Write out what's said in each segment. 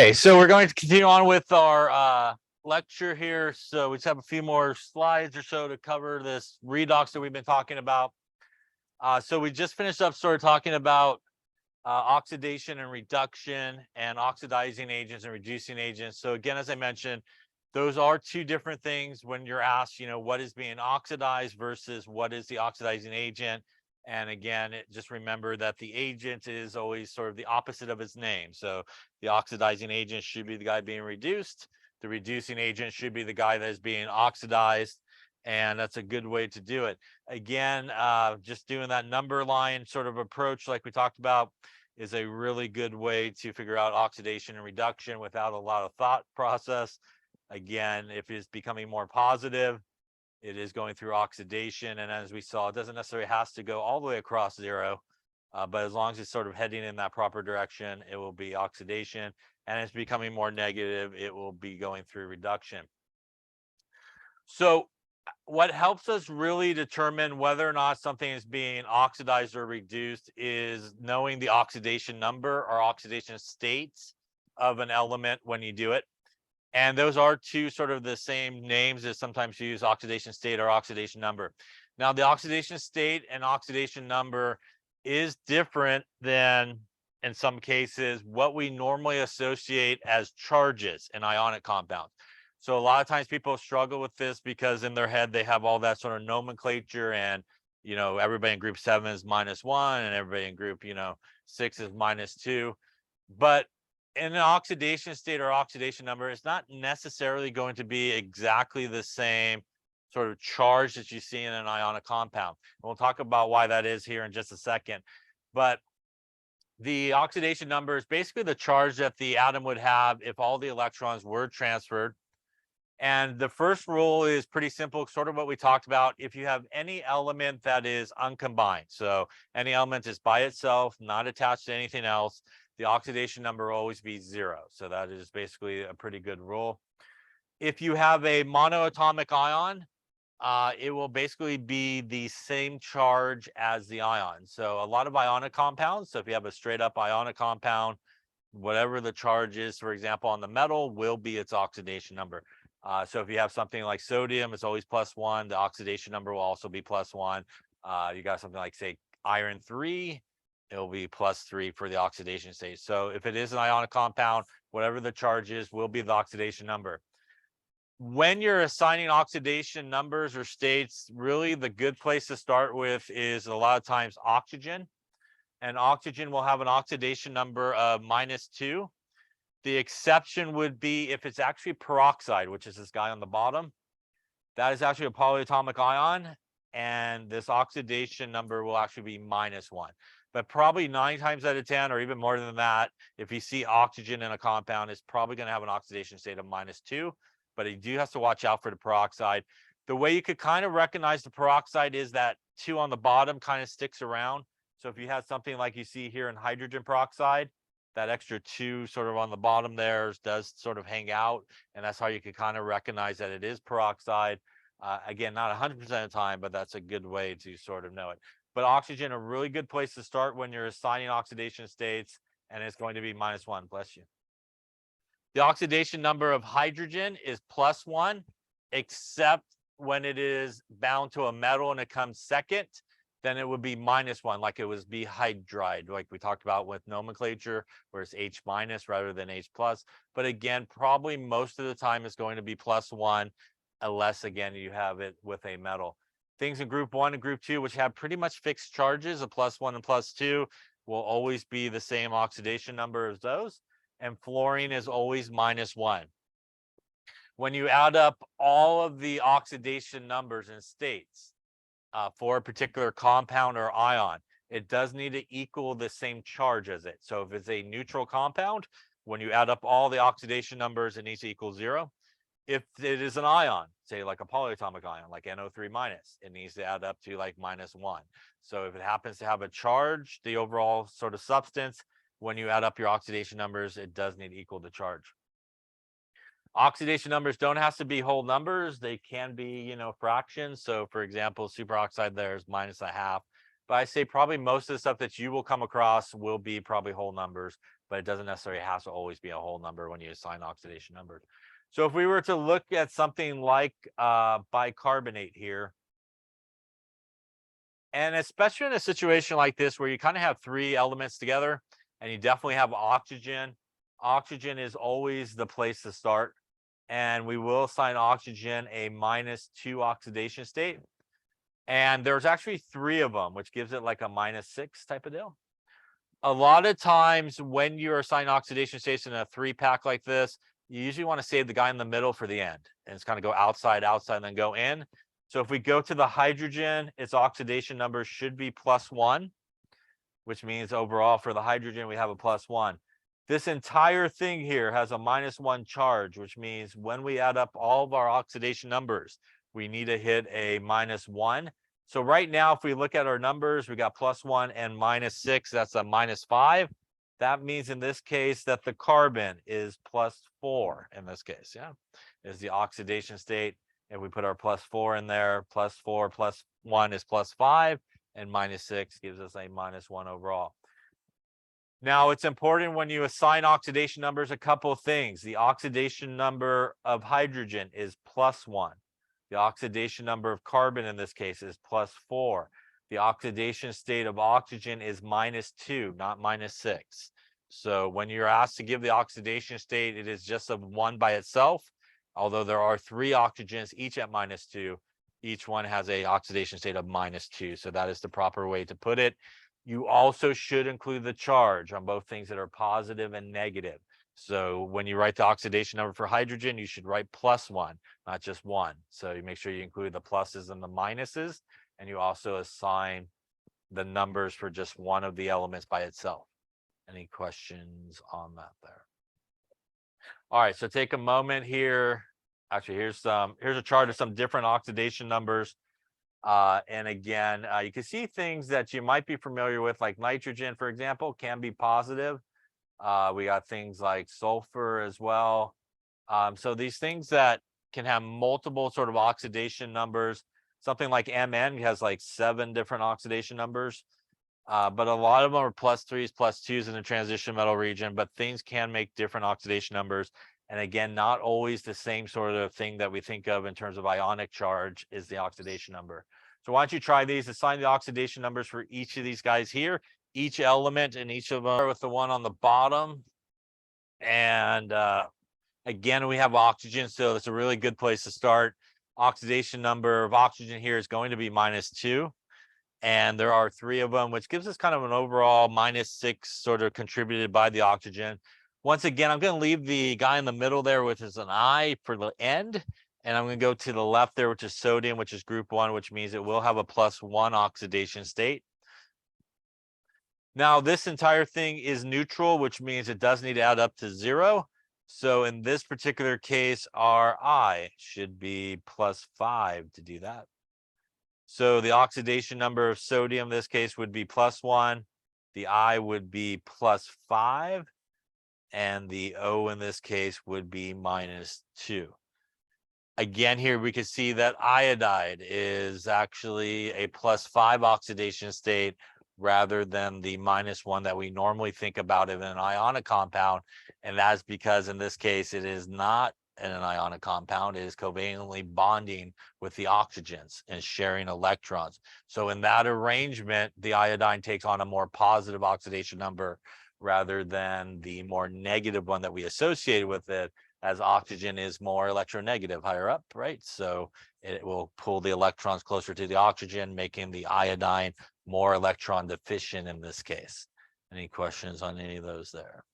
Okay, so we're going to continue on with our lecture here. So we just have a few more slides or so to cover this redox that we've been talking about. So we just finished up sort of talking about oxidation and reduction and oxidizing agents and reducing agents. So again, as I mentioned, those are two different things when you're asked, what is being oxidized versus what is the oxidizing agent. And again, just remember that the agent is always sort of the opposite of its name. So the oxidizing agent should be the guy being reduced. The reducing agent should be the guy that is being oxidized. And that's a good way to do it. Again, just doing that number line sort of approach like we talked about is a really good way to figure out oxidation and reduction without a lot of thought process. Again, if it's becoming more positive, it is going through oxidation. And as we saw, it doesn't necessarily have to go all the way across zero, but as long as it's sort of heading in that proper direction, it will be oxidation. And it's becoming more negative, it will be going through reduction. So what helps us really determine whether or not something is being oxidized or reduced is knowing the oxidation number or oxidation states of an element when you do it. And those are two sort of the same names as sometimes you use oxidation state or oxidation number. Now, the oxidation state and oxidation number is different than, in some cases, what we normally associate as charges in ionic compounds. So a lot of times people struggle with this because in their head they have all that sort of nomenclature, and everybody in group 7 is -1 and everybody in group 6 is -2. But in an oxidation state or oxidation number, it's not necessarily going to be exactly the same sort of charge that you see in an ionic compound. And we'll talk about why that is here in just a second. But the oxidation number is basically the charge that the atom would have if all the electrons were transferred. And the first rule is pretty simple, sort of what we talked about. If you have any element that is uncombined, so any element is by itself, not attached to anything else, the oxidation number will always be 0. So that is basically a pretty good rule. If you have a monoatomic ion, it will basically be the same charge as the ion. So a lot of ionic compounds, so if you have a straight up ionic compound, whatever the charge is, for example, on the metal will be its oxidation number. So if you have something like sodium, it's always +1. The oxidation number will also be +1. You got something like, say, iron 3, it'll be +3 for the oxidation state. So if it is an ionic compound, whatever the charge is will be the oxidation number. When you're assigning oxidation numbers or states, really the good place to start with is a lot of times oxygen. And oxygen will have an oxidation number of -2. The exception would be if it's actually peroxide, which is this guy on the bottom. That is actually a polyatomic ion, and this oxidation number will actually be -1. But probably 9 times out of 10, or even more than that, if you see oxygen in a compound, it's probably going to have an oxidation state of -2. But you do have to watch out for the peroxide. The way you could kind of recognize the peroxide is that 2 on the bottom kind of sticks around. So if you have something like you see here in hydrogen peroxide, that extra 2 sort of on the bottom there does sort of hang out. And that's how you can kind of recognize that it is peroxide. Again, not 100% of the time, but that's a good way to sort of know it. But oxygen, a really good place to start when you're assigning oxidation states, and it's going to be -1. Bless you. The oxidation number of hydrogen is +1, except when it is bound to a metal and it comes second, then it would be -1, like it was be hydride, like we talked about with nomenclature, where it's H- rather than H+. But again, probably most of the time it's going to be +1, unless again you have it with a metal. Things in group 1 and group 2, which have pretty much fixed charges, a +1 and +2, will always be the same oxidation number as those. And fluorine is always -1. When you add up all of the oxidation numbers and states for a particular compound or ion, it does need to equal the same charge as it. So if it's a neutral compound, when you add up all the oxidation numbers, it needs to equal 0. If it is an ion, say like a polyatomic ion, like NO3-, it needs to add up to like -1. So if it happens to have a charge, the overall sort of substance, when you add up your oxidation numbers, it does need to equal the charge. Oxidation numbers don't have to be whole numbers. They can be, fractions. So for example, superoxide there is -1/2. But I say probably most of the stuff that you will come across will be probably whole numbers. but it doesn't necessarily have to always be a whole number when you assign oxidation numbers. So if we were to look at something like bicarbonate here, and especially in a situation like this where you kind of have three elements together and you definitely have oxygen, oxygen is always the place to start. And we will assign oxygen a -2 oxidation state. And there's actually three of them, which gives it like a -6 type of deal. A lot of times when you're assigning oxidation states in a 3-pack like this, you usually want to save the guy in the middle for the end. And it's going to go outside, outside, and then go in. So if we go to the hydrogen, its oxidation number should be +1, which means overall for the hydrogen, we have a +1. This entire thing here has a -1 charge, which means when we add up all of our oxidation numbers, we need to hit a -1. So right now, if we look at our numbers, we got +1 and -6, that's a -5. That means in this case that the carbon is +4 in this case, yeah, is the oxidation state. And we put our +4 in there, +4 +1 is +5, and -6 gives us a -1 overall. Now, it's important when you assign oxidation numbers, a couple of things. The oxidation number of hydrogen is +1. The oxidation number of carbon in this case is +4. The oxidation state of oxygen is -2, not -6. So when you're asked to give the oxidation state, it is just of 1 by itself. Although there are 3 oxygens, each at -2, each one has a oxidation state of -2. So that is the proper way to put it. You also should include the charge on both things that are positive and negative. So when you write the oxidation number for hydrogen, you should write +1, not just 1. So you make sure you include the pluses and the minuses, and you also assign the numbers for just one of the elements by itself. Any questions on that there? All right, so take a moment here. Actually, here's a chart of some different oxidation numbers. And again, you can see things that you might be familiar with, like nitrogen, for example, can be positive. We got things like sulfur as well. So these things that can have multiple sort of oxidation numbers, something like Mn has like 7 different oxidation numbers. But a lot of them are +3s, +2s in the transition metal region, but things can make different oxidation numbers. And again, not always the same sort of thing that we think of in terms of ionic charge is the oxidation number. So why don't you try these, assign the oxidation numbers for each of these guys here, each element and each of them with the one on the bottom. And again, we have oxygen, so it's a really good place to start. Oxidation number of oxygen here is going to be -2. And there are 3 of them, which gives us kind of an overall -6 sort of contributed by the oxygen. Once again, I'm going to leave the guy in the middle there, which is an I, for the end. And I'm going to go to the left there, which is sodium, which is group 1, which means it will have a +1 oxidation state. Now, this entire thing is neutral, which means it does need to add up to 0. So in this particular case, our I should be +5 to do that. So the oxidation number of sodium in this case would be +1. The I would be +5. And the O in this case would be -2. Again, here we can see that iodide is actually a +5 oxidation state rather than the -1 that we normally think about in an ionic compound. And that's because in this case, it is not in an ionic compound, it is covalently bonding with the oxygens and sharing electrons. So in that arrangement, the iodine takes on a more positive oxidation number rather than the more negative one that we associated with it, as oxygen is more electronegative higher up, right? So it will pull the electrons closer to the oxygen, making the iodine more electron deficient in this case. Any questions on any of those there?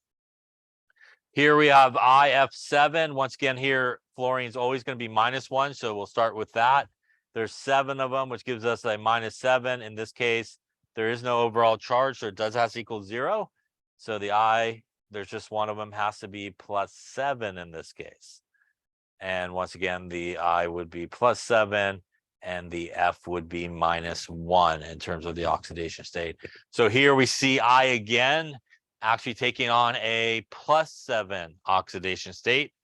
Here we have IF7. Once again, here fluorine is always going to be -1, so we'll start with that. There's 7 of them, which gives us a -7. In this case, there is no overall charge, so it does have to equal 0. So the I, there's just one of them, has to be +7 in this case. And once again, the I would be +7 and the F would be -1 in terms of the oxidation state. So here we see I again actually taking on a +7 oxidation state.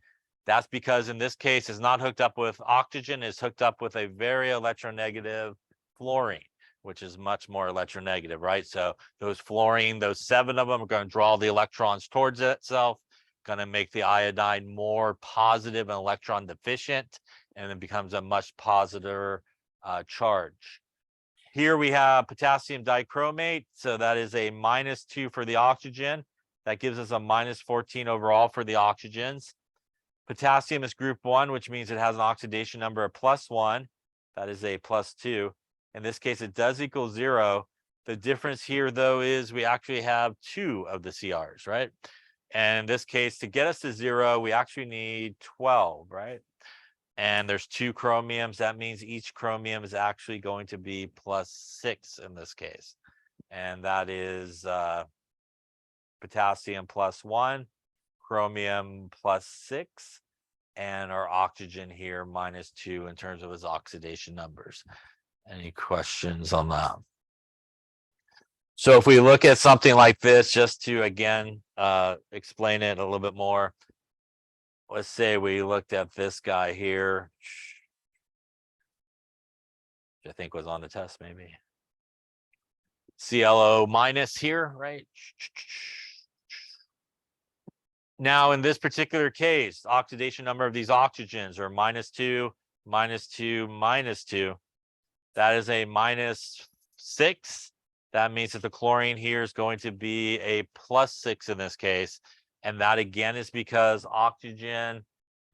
That's because in this case, it's not hooked up with oxygen, it's hooked up with a very electronegative fluorine. which is much more electronegative, right? So those fluorine, those 7 of them are going to draw the electrons towards itself, going to make the iodine more positive and electron deficient, and it becomes a much positive charge. Here we have potassium dichromate. So that is a -2 for the oxygen. That gives us a -14 overall for the oxygens. Potassium is group 1, which means it has an oxidation number of +1. That is a +2. In this case, it does equal 0. The difference here, though, is we actually have 2 of the CRs, right? And in this case, to get us to 0, we actually need 12, right? And there's 2 chromiums. That means each chromium is actually going to be +6 in this case. And that is potassium +1, chromium +6, and our oxygen here -2 in terms of its oxidation numbers. Any questions on that? So if we look at something like this, just to again explain it a little bit more, let's say we looked at this guy here, which I think was on the test maybe. ClO- here, right? Now, in this particular case, oxidation number of these oxygens are -2, -2, -2. That is a -6. That means that the chlorine here is going to be a +6 in this case. And that again is because oxygen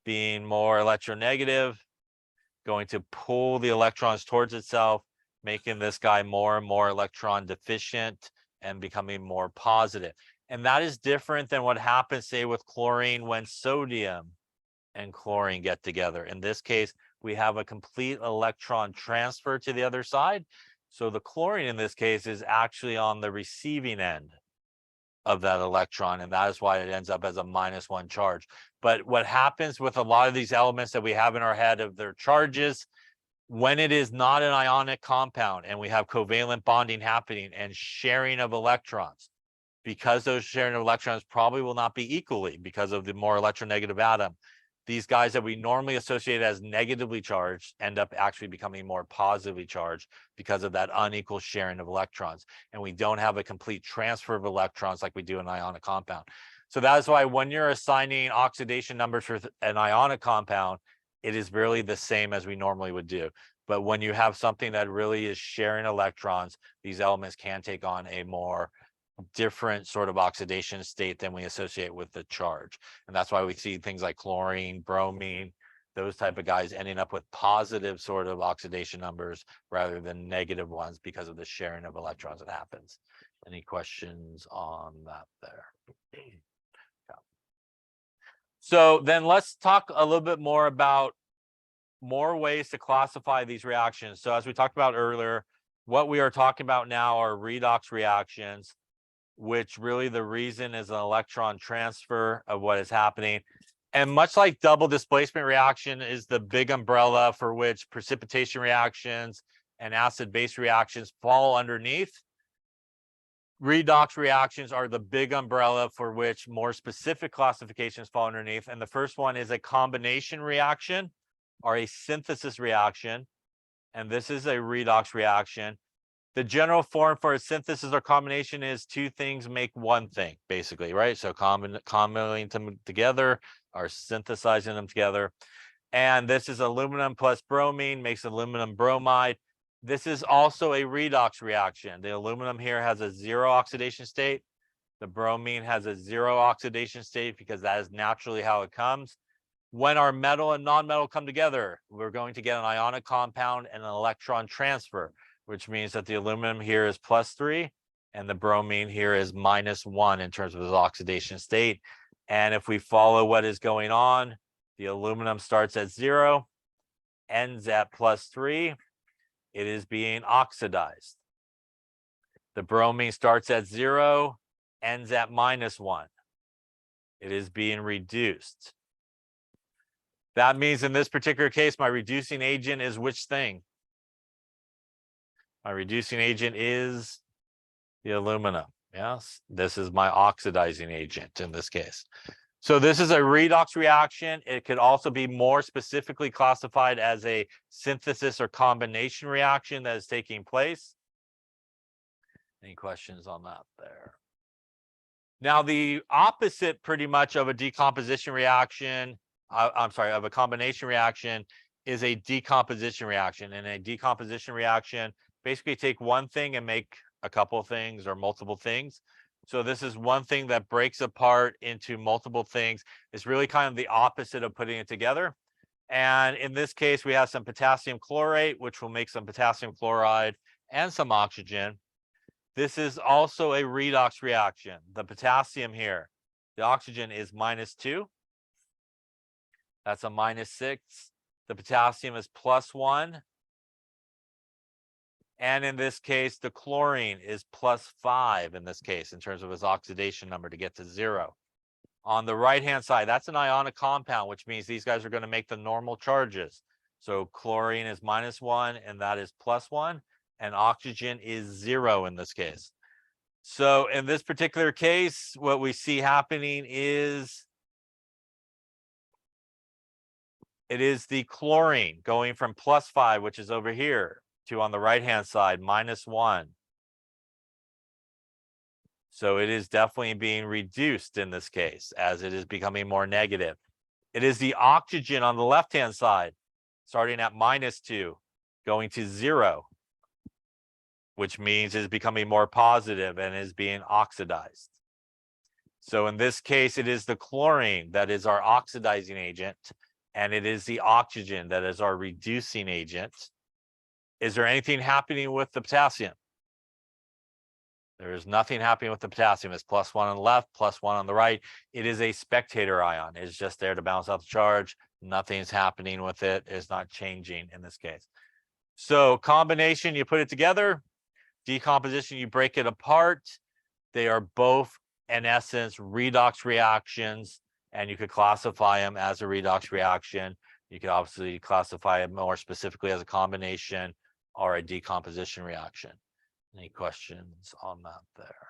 being more electronegative, going to pull the electrons towards itself, making this guy more and more electron deficient and becoming more positive. And that is different than what happens, say, with chlorine when sodium and chlorine get together. In this case, we have a complete electron transfer to the other side. So the chlorine in this case is actually on the receiving end of that electron, and that is why it ends up as a -1 charge. But what happens with a lot of these elements that we have in our head of their charges, when it is not an ionic compound and we have covalent bonding happening and sharing of electrons, because those sharing of electrons probably will not be equally because of the more electronegative atom, these guys that we normally associate as negatively charged end up actually becoming more positively charged because of that unequal sharing of electrons. And we don't have a complete transfer of electrons like we do in an ionic compound. So that is why when you're assigning oxidation numbers for an ionic compound, it is really the same as we normally would do. But when you have something that really is sharing electrons, these elements can take on a more different sort of oxidation state than we associate with the charge. And that's why we see things like chlorine, bromine, those type of guys ending up with positive sort of oxidation numbers rather than negative ones because of the sharing of electrons that happens. Any questions on that there? Yeah. So then let's talk a little bit more about more ways to classify these reactions. So as we talked about earlier, what we are talking about now are redox reactions, which really the reason is an electron transfer of what is happening. And much like double displacement reaction is the big umbrella for which precipitation reactions and acid-base reactions fall underneath, redox reactions are the big umbrella for which more specific classifications fall underneath. And the first one is a combination reaction or a synthesis reaction. And this is a redox reaction. The general form for a synthesis or combination is 2 things make 1 thing, basically, right? So combining them together or synthesizing them together. And this is aluminum plus bromine makes aluminum bromide. This is also a redox reaction. The aluminum here has a 0 oxidation state. The bromine has a 0 oxidation state because that is naturally how it comes. When our metal and non-metal come together, we're going to get an ionic compound and an electron transfer, which means that the aluminum here is +3 and the bromine here is -1 in terms of its oxidation state. And if we follow what is going on, the aluminum starts at 0, ends at +3. It is being oxidized. The bromine starts at 0, ends at -1. It is being reduced. That means in this particular case, my reducing agent is which thing? My reducing agent is the aluminum. Yes, this is my oxidizing agent in this case. So this is a redox reaction. It could also be more specifically classified as a synthesis or combination reaction that is taking place. Any questions on that there? Now, the opposite pretty much of a decomposition reaction, I'm sorry, of a combination reaction is a decomposition reaction. And a decomposition reaction, basically take one thing and make a couple of things or multiple things. So this is one thing that breaks apart into multiple things. It's really kind of the opposite of putting it together. And in this case, we have some potassium chlorate, which will make some potassium chloride and some oxygen. This is also a redox reaction. The potassium here, the oxygen is -2. That's a -6. The potassium is +1. And in this case, the chlorine is +5 in this case, in terms of its oxidation number to get to 0. On the right-hand side, that's an ionic compound, which means these guys are going to make the normal charges. So chlorine is -1, and that is +1, and oxygen is 0 in this case. So in this particular case, what we see happening is it is the chlorine going from +5, which is over here, to on the right-hand side, -1. So it is definitely being reduced in this case as it is becoming more negative. It is the oxygen on the left-hand side, starting at -2, going to 0, which means it's becoming more positive and is being oxidized. So in this case, it is the chlorine that is our oxidizing agent, and it is the oxygen that is our reducing agent. Is there anything happening with the potassium? There is nothing happening with the potassium. It's +1 on the left, +1 on the right. It is a spectator ion. It's just there to balance out the charge. Nothing's happening with it. It's not changing in this case. So combination, you put it together. Decomposition, you break it apart. They are both, in essence, redox reactions, and you could classify them as a redox reaction. You could obviously classify it more specifically as a combination or a decomposition reaction. Any questions on that there?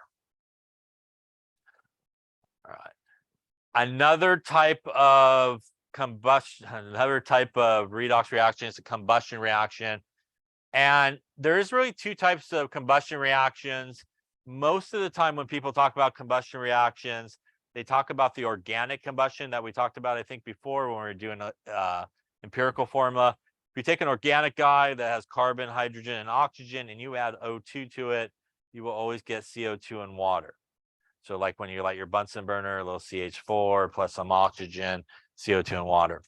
All right. Another type of combustion, another type of redox reaction is a combustion reaction. And there is really two types of combustion reactions. Most of the time when people talk about combustion reactions, they talk about the organic combustion that we talked about, I think, before when we were doing a empirical formula. If you take an organic guy that has carbon, hydrogen, and oxygen, and you add O2 to it, you will always get CO2 and water. So like when you light your Bunsen burner, a little CH4 plus some oxygen, CO2 and water.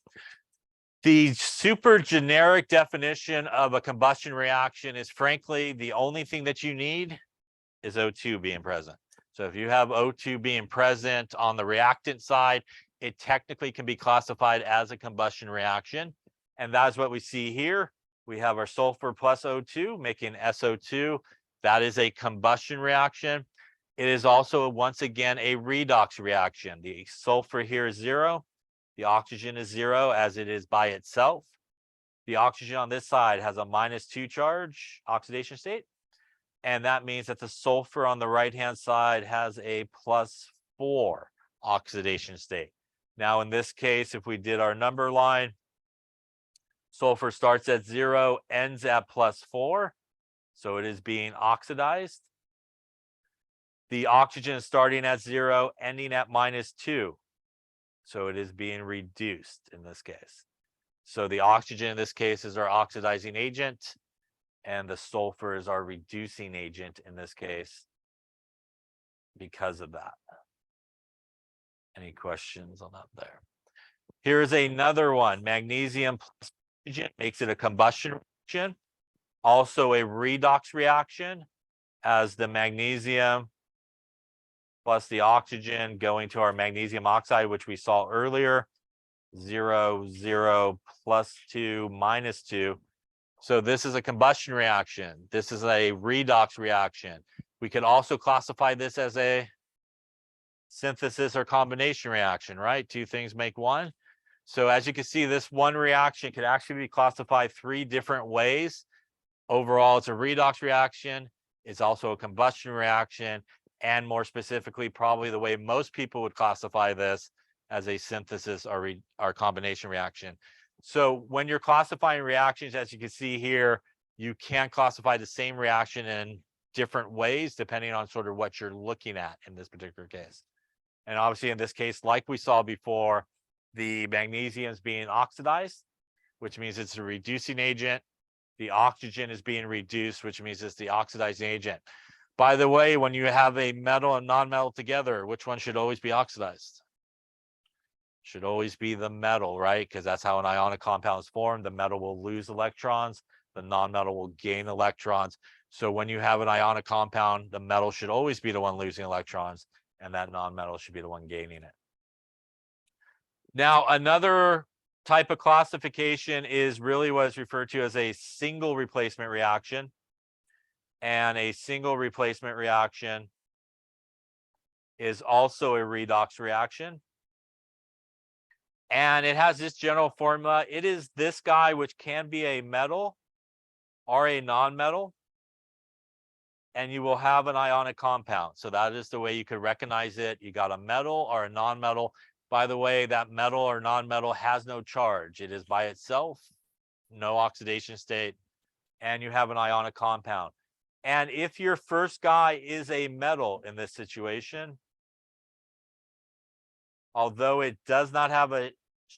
The super generic definition of a combustion reaction is, frankly, the only thing that you need is O2 being present. So if you have O2 being present on the reactant side, it technically can be classified as a combustion reaction. And that's what we see here. We have our sulfur plus O2 making SO2. That is a combustion reaction. It is also, once again, a redox reaction. The sulfur here is 0. The oxygen is 0 as it is by itself. The oxygen on this side has a -2 charge, oxidation state. And that means that the sulfur on the right-hand side has a +4 oxidation state. Now, in this case, if we did our number line, sulfur starts at 0, ends at +4. So it is being oxidized. The oxygen is starting at 0, ending at -2. So it is being reduced in this case. So the oxygen in this case is our oxidizing agent, and the sulfur is our reducing agent in this case because of that. Any questions on that there? Here's another one. Magnesium plus oxygen makes it a combustion reaction. Also a redox reaction, as the magnesium plus the oxygen going to our magnesium oxide, which we saw earlier, 0, 0, +2, -2. So this is a combustion reaction. This is a redox reaction. We could also classify this as a synthesis or combination reaction, right? Two things make one. So as you can see, this one reaction could actually be classified 3 different ways. Overall, it's a redox reaction. It's also a combustion reaction. And more specifically, probably the way most people would classify this as a synthesis or combination reaction. So when you're classifying reactions, as you can see here, you can classify the same reaction in different ways depending on sort of what you're looking at in this particular case. And obviously in this case, like we saw before, the magnesium is being oxidized, which means it's a reducing agent. The oxygen is being reduced, which means it's the oxidizing agent. By the way, when you have a metal and non-metal together, which one should always be oxidized? Should always be the metal, right? Because that's how an ionic compound is formed. The metal will lose electrons, the non-metal will gain electrons. So when you have an ionic compound, the metal should always be the one losing electrons, and that non-metal should be the one gaining it. Now, another type of classification is really what is referred to as a single replacement reaction. And a single replacement reaction is also a redox reaction. And it has this general formula. It is this guy, which can be a metal or a non-metal, and you will have an ionic compound. So that is the way you could recognize it. You got a metal or a non-metal. By the way, that metal or non-metal has no charge. It is by itself, no oxidation state, and you have an ionic compound. And if your first guy is a metal in this situation, although it does not have a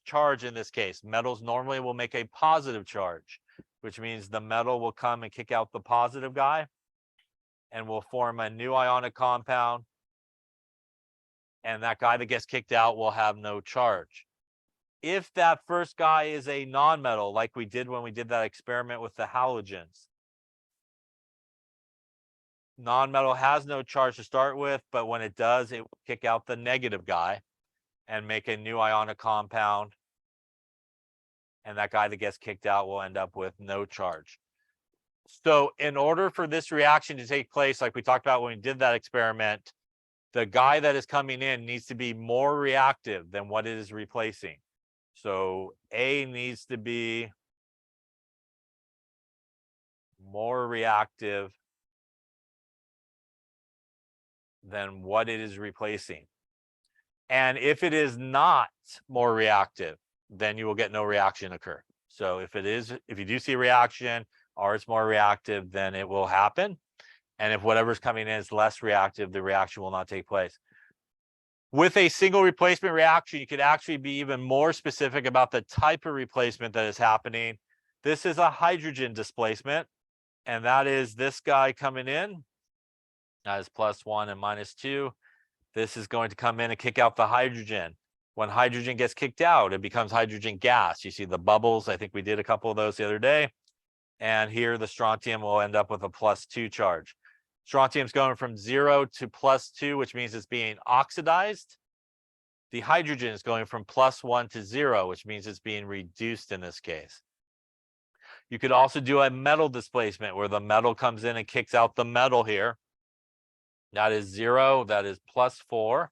charge in this case, metals normally will make a positive charge, which means the metal will come and kick out the positive guy and will form a new ionic compound. And that guy that gets kicked out will have no charge. If that first guy is a non-metal, like we did when we did that experiment with the halogens, non-metal has no charge to start with, but when it does, it will kick out the negative guy and make a new ionic compound. And that guy that gets kicked out will end up with no charge. So in order for this reaction to take place, like we talked about when we did that experiment, the guy that is coming in needs to be more reactive than what it is replacing. So A needs to be more reactive than what it is replacing. And if it is not more reactive, then you will get no reaction occur. So if you do see a reaction or it's more reactive, then it will happen. And if whatever's coming in is less reactive, the reaction will not take place. With a single replacement reaction, you could actually be even more specific about the type of replacement that is happening. This is a hydrogen displacement, and that is this guy coming in. That is +1 and -2. This is going to come in and kick out the hydrogen. When hydrogen gets kicked out, it becomes hydrogen gas. You see the bubbles. I think we did a couple of those the other day. And here the strontium will end up with a +2 charge. Strontium is going from 0 to +2, which means it's being oxidized. The hydrogen is going from +1 to 0, which means it's being reduced in this case. You could also do a metal displacement where the metal comes in and kicks out the metal here. That is 0, that is +4,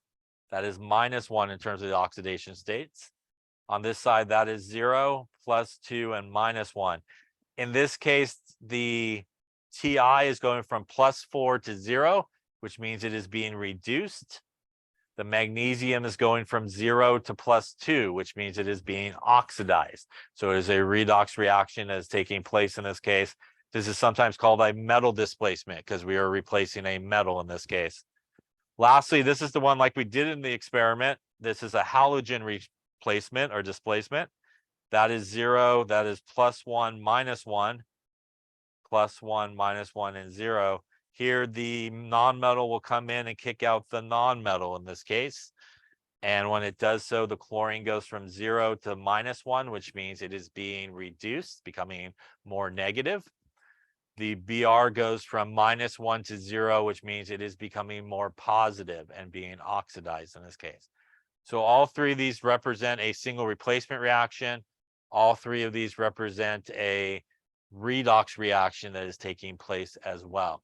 that is -1 in terms of the oxidation states. On this side, that is 0, +2, and -1. In this case, the Ti is going from +4 to 0, which means it is being reduced. The magnesium is going from 0 to +2, which means it is being oxidized. So it is a redox reaction that is taking place in this case. This is sometimes called a metal displacement because we are replacing a metal in this case. Lastly, this is the one like we did in the experiment. This is a halogen replacement or displacement. That is 0, that is +1, -1, +1, -1, and 0. Here, the non-metal will come in and kick out the non-metal in this case. And when it does so, the chlorine goes from 0 to -1, which means it is being reduced, becoming more negative. The Br goes from -1 to 0, which means it is becoming more positive and being oxidized in this case. So all three of these represent a single replacement reaction. All three of these represent a redox reaction that is taking place as well.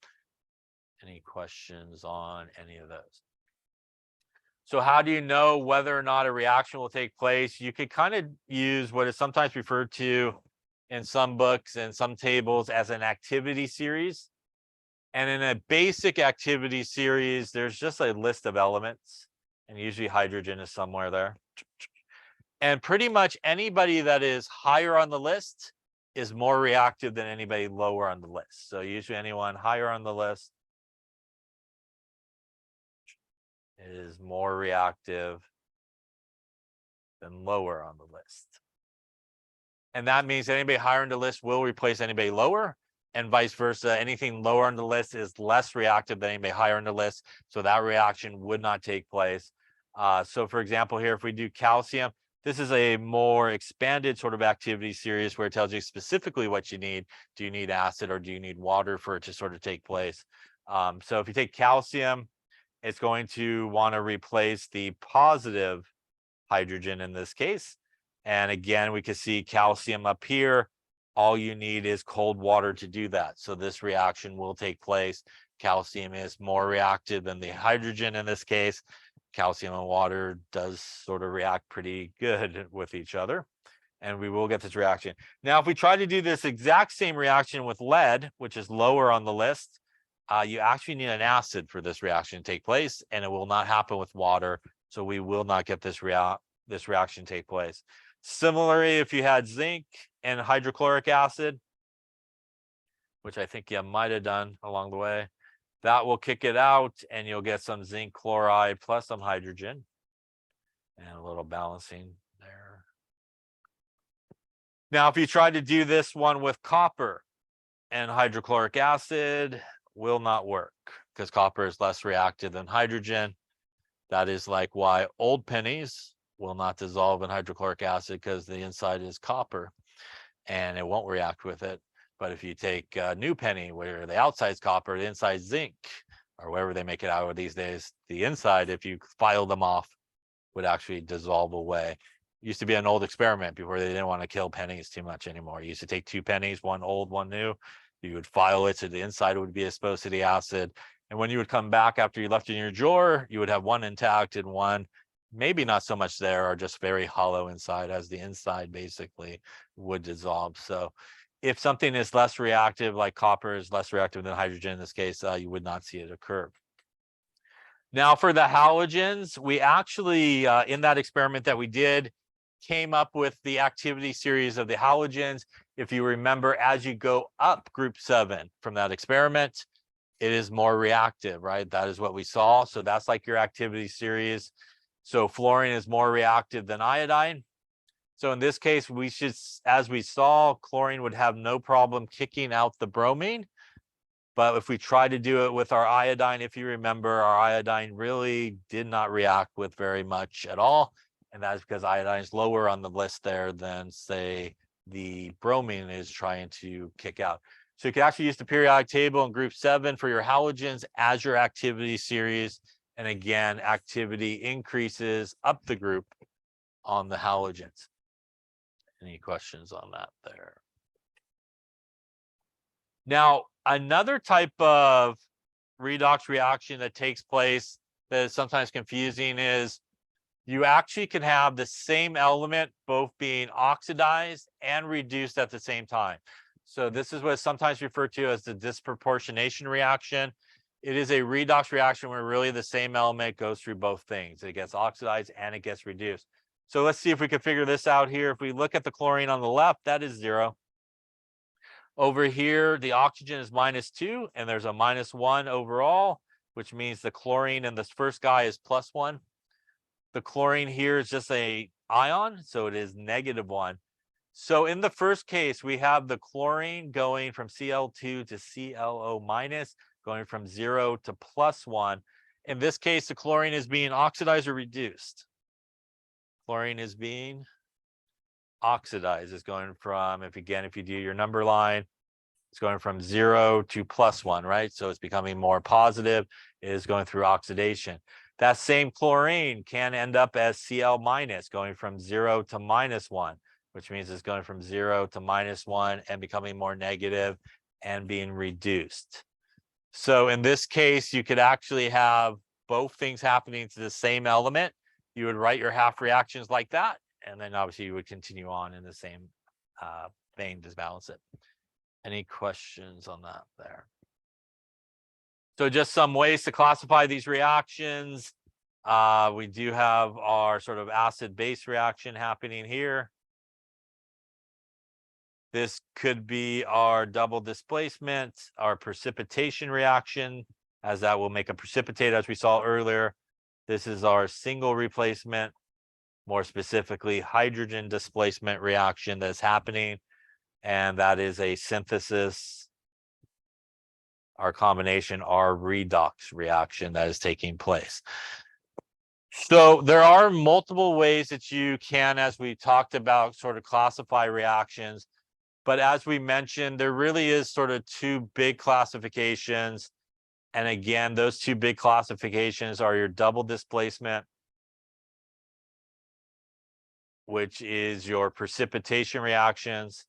Any questions on any of those? So how do you know whether or not a reaction will take place? You could kind of use what is sometimes referred to in some books and some tables as an activity series. And in a basic activity series, there's just a list of elements, and usually hydrogen is somewhere there. And pretty much anybody that is higher on the list is more reactive than anybody lower on the list. So usually anyone higher on the list is more reactive than lower on the list. And that means anybody higher on the list will replace anybody lower, and vice versa. Anything lower on the list is less reactive than anybody higher on the list. So that reaction would not take place. So for example, here, if we do calcium, this is a more expanded sort of activity series where it tells you specifically what you need. Do you need acid or do you need water for it to sort of take place? So if you take calcium, it's going to want to replace the positive hydrogen in this case. And again, we can see calcium up here. All you need is cold water to do that. So this reaction will take place. Calcium is more reactive than the hydrogen in this case. Calcium and water does sort of react pretty good with each other. And we will get this reaction. Now, if we try to do this exact same reaction with lead, which is lower on the list, you actually need an acid for this reaction to take place, and it will not happen with water. So we will not get this reaction take place. Similarly, if you had zinc and hydrochloric acid, which I think you might have done along the way, that will kick it out, and you'll get some zinc chloride plus some hydrogen, and a little balancing there. Now, if you try to do this one with copper and hydrochloric acid, will not work because copper is less reactive than hydrogen. That is like why old pennies will not dissolve in hydrochloric acid, because the inside is copper and it won't react with it. But if you take a new penny where the outside is copper, the inside is zinc, or whatever they make it out of these days, the inside, if you file them off, would actually dissolve away. It used to be an old experiment before they didn't want to kill pennies too much anymore. You used to take two pennies, one old, one new. You would file it so the inside would be exposed to the acid. And when you would come back after you left it in your drawer, you would have one intact and one maybe not so much there, or just very hollow inside, as the inside basically would dissolve. So if something is less reactive, like copper is less reactive than hydrogen in this case, you would not see it occur. Now for the halogens, we actually, in that experiment that we did, came up with the activity series of the halogens. If you remember, as you go up group 7 from that experiment, it is more reactive, right? That is what we saw. So that's like your activity series. So fluorine is more reactive than iodine. So in this case, we should, as we saw, chlorine would have no problem kicking out the bromine. But if we try to do it with our iodine, if you remember, our iodine really did not react with very much at all. And that's because iodine is lower on the list there than, say, the bromine is trying to kick out. So you can actually use the periodic table in group 7 for your halogens as your activity series. And again, activity increases up the group on the halogens. Any questions on that there? Now, another type of redox reaction that takes place that is sometimes confusing is you actually can have the same element both being oxidized and reduced at the same time. So this is what is sometimes referred to as the disproportionation reaction. It is a redox reaction where really the same element goes through both things. It gets oxidized and it gets reduced. So let's see if we can figure this out here. If we look at the chlorine on the left, that is 0. Over here, the oxygen is -2, and there's a -1 overall, which means the chlorine in this first guy is +1. The chlorine here is just a ion, so it is -1. So in the first case, we have the chlorine going from Cl2 to ClO-, going from 0 to +1. In this case, the chlorine is being oxidized or reduced. Chlorine is being oxidized. It's going from, if you do your number line, it's going from 0 to +1, right? So it's becoming more positive. It is going through oxidation. That same chlorine can end up as Cl-, going from 0 to -1, which means it's going from 0 to -1 and becoming more negative and being reduced. So in this case, you could actually have both things happening to the same element. You would write your half reactions like that, and then obviously you would continue on in the same vein to balance it. Any questions on that there? So just some ways to classify these reactions. We do have our sort of acid-base reaction happening here. This could be our double displacement, our precipitation reaction, as that will make a precipitate, as we saw earlier. This is our single replacement, more specifically hydrogen displacement reaction that's happening, and that is a synthesis, our combination, our redox reaction that is taking place. So there are multiple ways that you can, as we talked about, sort of classify reactions. But as we mentioned, there really is sort of two big classifications. And again, those two big classifications are your double displacement, which is your precipitation reactions,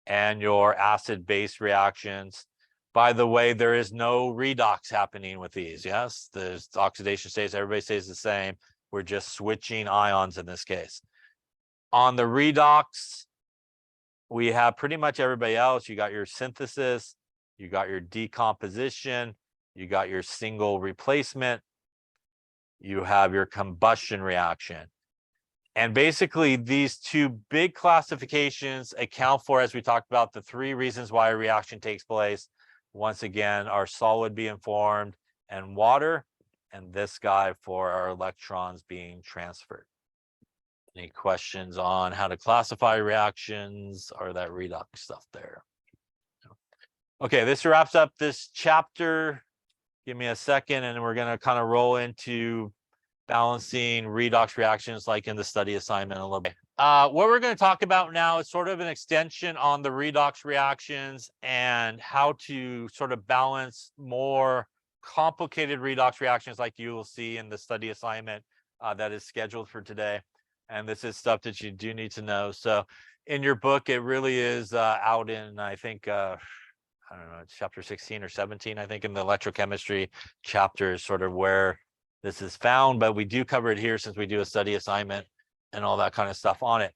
and your acid-base reactions. By the way, there is no redox happening with these. Yes, the oxidation stays, everybody stays the same. We're just switching ions in this case. On the redox, we have pretty much everybody else. You got your synthesis, you got your decomposition, you got your single replacement, you have your combustion reaction. And basically, these two big classifications account for, as we talked about, the three reasons why a reaction takes place. Once again, our solid being formed and water, and this guy for our electrons being transferred. Any questions on how to classify reactions or that redox stuff there? Okay, this wraps up this chapter. Give me a second, and we're going to kind of roll into balancing redox reactions like in the study assignment a little bit. What we're going to talk about now is sort of an extension on the redox reactions and how to sort of balance more complicated redox reactions like you will see in the study assignment that is scheduled for today. And this is stuff that you do need to know. So in your book, it really is out in, I think, I don't know, chapter 16 or 17, I think, in the electrochemistry chapter is sort of where this is found, but we do cover it here since we do a study assignment and all that kind of stuff on it.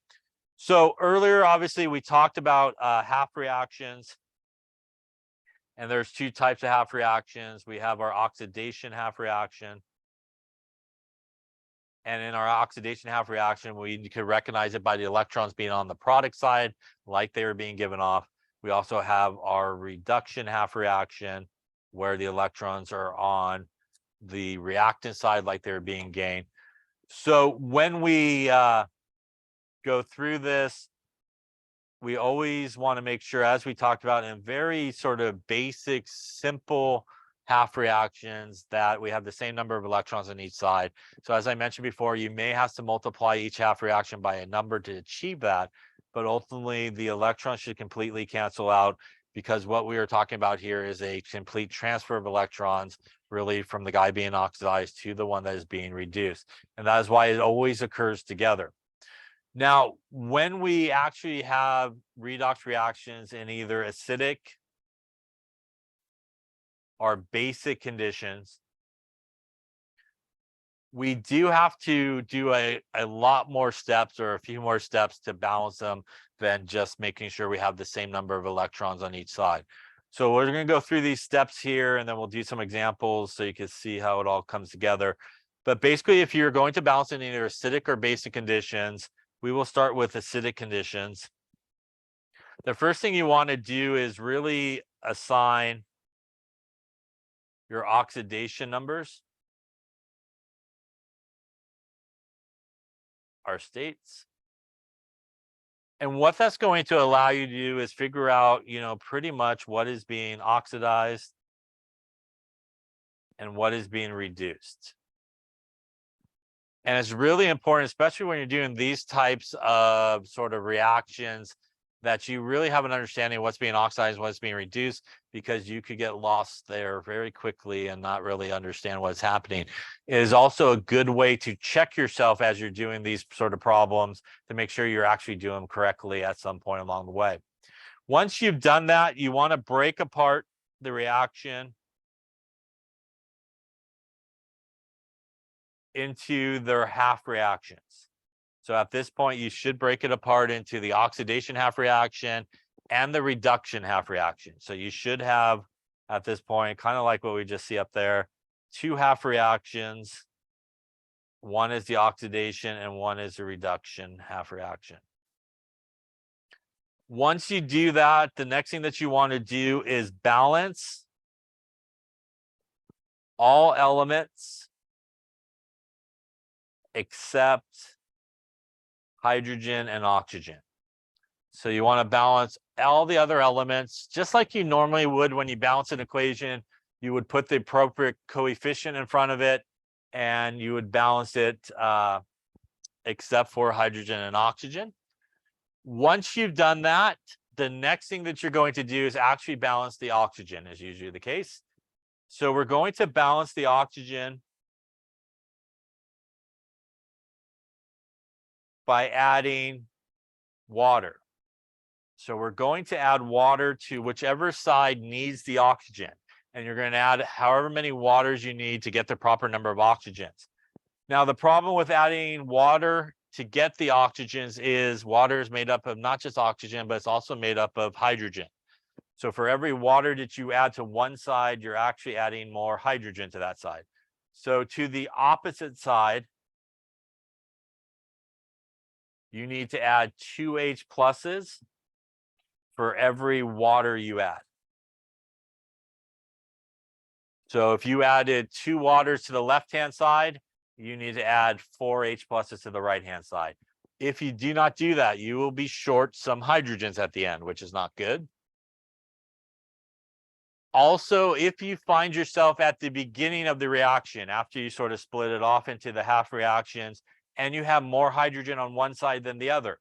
So earlier, obviously, we talked about half reactions, and there's two types of half reactions. We have our oxidation half reaction, and in our oxidation half reaction, we could recognize it by the electrons being on the product side, like they were being given off. We also have our reduction half reaction, where the electrons are on the reactant side, like they're being gained. So when we go through this, we always want to make sure, as we talked about in very sort of basic, simple half reactions, that we have the same number of electrons on each side. So as I mentioned before, you may have to multiply each half reaction by a number to achieve that, but ultimately the electrons should completely cancel out, because what we are talking about here is a complete transfer of electrons, really from the guy being oxidized to the one that is being reduced. And that is why it always occurs together. Now, when we actually have redox reactions in either acidic or basic conditions, we do have to do a lot more steps, or a few more steps, to balance them than just making sure we have the same number of electrons on each side. So we're going to go through these steps here, and then we'll do some examples so you can see how it all comes together. But basically, if you're going to balance in either acidic or basic conditions, we will start with acidic conditions. The first thing you want to do is really assign your oxidation numbers, our states. And what that's going to allow you to do is figure out, pretty much what is being oxidized and what is being reduced. And it's really important, especially when you're doing these types of sort of reactions, that you really have an understanding of what's being oxidized, what's being reduced, because you could get lost there very quickly and not really understand what's happening. It is also a good way to check yourself as you're doing these sort of problems to make sure you're actually doing them correctly at some point along the way. Once you've done that, you want to break apart the reaction into their half reactions. So at this point, you should break it apart into the oxidation half reaction and the reduction half reaction. So you should have, at this point, kind of like what we just see up there, two half reactions. One is the oxidation and one is the reduction half reaction. Once you do that, the next thing that you want to do is balance all elements except hydrogen and oxygen. So you want to balance all the other elements, just like you normally would when you balance an equation. You would put the appropriate coefficient in front of it, and you would balance it except for hydrogen and oxygen. Once you've done that, the next thing that you're going to do is actually balance the oxygen, as usually the case. So we're going to balance the oxygen by adding water. So we're going to add water to whichever side needs the oxygen. And you're going to add however many waters you need to get the proper number of oxygens. Now, the problem with adding water to get the oxygens is water is made up of not just oxygen, but it's also made up of hydrogen. So for every water that you add to one side, you're actually adding more hydrogen to that side. So to the opposite side, you need to add 2 H pluses for every water you add. So if you added 2 waters to the left-hand side, you need to add 4 H pluses to the right-hand side. If you do not do that, you will be short some hydrogens at the end, which is not good. Also, if you find yourself at the beginning of the reaction, after you sort of split it off into the half reactions, and you have more hydrogen on one side than the other,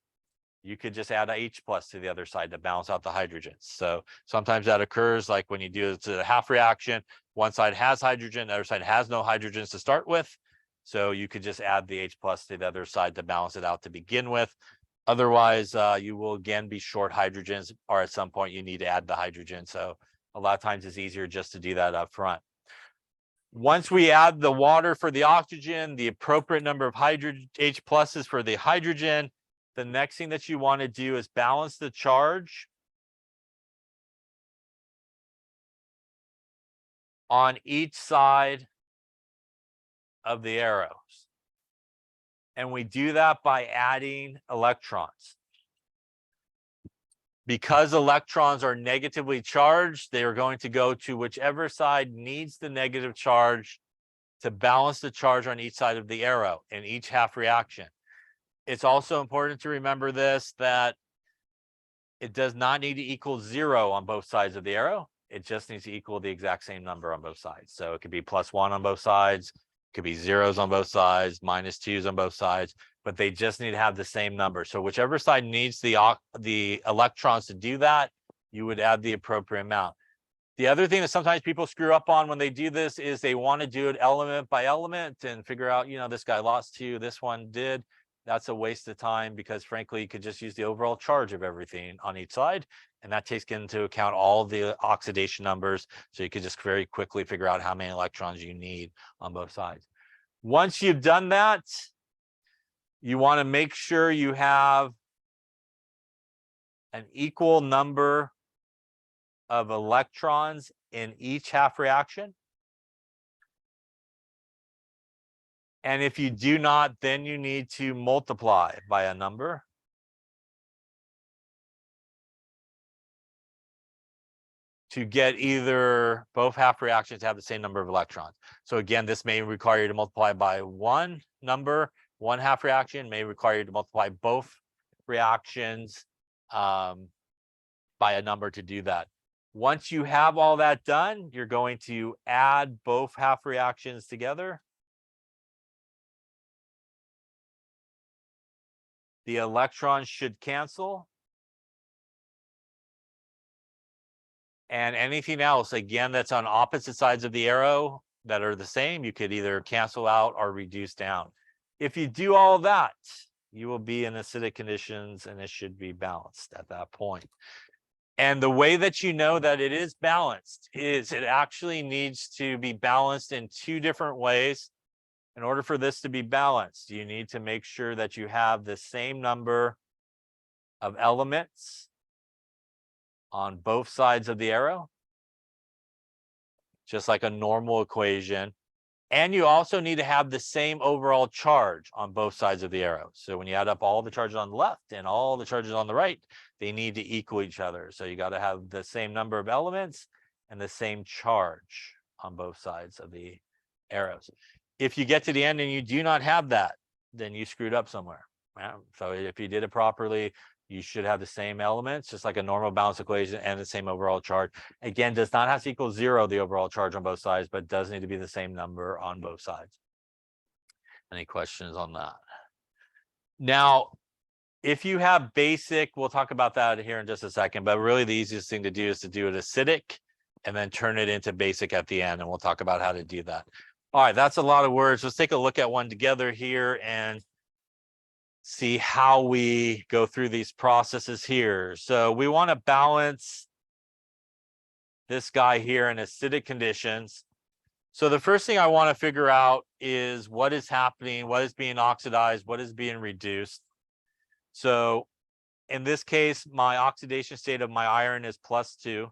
you could just add a H plus to the other side to balance out the hydrogens. So sometimes that occurs, like when you do it to the half reaction, one side has hydrogen, the other side has no hydrogens to start with. So you could just add the H plus to the other side to balance it out to begin with. Otherwise, you will again be short hydrogens, or at some point you need to add the hydrogen. So a lot of times it's easier just to do that up front. Once we add the water for the oxygen, the appropriate number of H pluses for the hydrogen, the next thing that you want to do is balance the charge on each side of the arrows. And we do that by adding electrons. Because electrons are negatively charged, they are going to go to whichever side needs the negative charge to balance the charge on each side of the arrow in each half reaction. It's also important to remember this, that it does not need to equal 0 on both sides of the arrow. It just needs to equal the exact same number on both sides. So it could be +1 on both sides, it could be zeros on both sides, -2s on both sides, but they just need to have the same number. So whichever side needs the electrons to do that, you would add the appropriate amount. The other thing that sometimes people screw up on when they do this is they want to do it element by element and figure out, you know, this guy lost 2, this one did. That's a waste of time, because frankly, you could just use the overall charge of everything on each side, and that takes into account all the oxidation numbers. So you could just very quickly figure out how many electrons you need on both sides. Once you've done that, you want to make sure you have an equal number of electrons in each half reaction. And if you do not, then you need to multiply by a number. To get either both half reactions to have the same number of electrons. So again, this may require you to multiply by one number. One half reaction may require you to multiply both reactions by a number to do that. Once you have all that done, you're going to add both half reactions together. The electrons should cancel. And anything else, again, that's on opposite sides of the arrow that are the same, you could either cancel out or reduce down. If you do all of that, you will be in acidic conditions, and it should be balanced at that point. And the way that you know that it is balanced is it actually needs to be balanced in 2 different ways. In order for this to be balanced, you need to make sure that you have the same number of elements on both sides of the arrow, just like a normal equation. And you also need to have the same overall charge on both sides of the arrow. So when you add up all the charges on the left and all the charges on the right, they need to equal each other. So you got to have the same number of elements and the same charge on both sides of the arrows. If you get to the end and you do not have that, then you screwed up somewhere. So if you did it properly, you should have the same elements, just like a normal balance equation, and the same overall charge. Again, does not have to equal 0, the overall charge on both sides, but does need to be the same number on both sides. Any questions on that? Now, if you have basic, we'll talk about that here in just a second, but really the easiest thing to do is to do it acidic and then turn it into basic at the end, and we'll talk about how to do that. All right, that's a lot of words. Let's take a look at one together here and see how we go through these processes here. So we want to balance this guy here in acidic conditions. So the first thing I want to figure out is what is happening, what is being oxidized, what is being reduced. So in this case, my oxidation state of my iron is +2.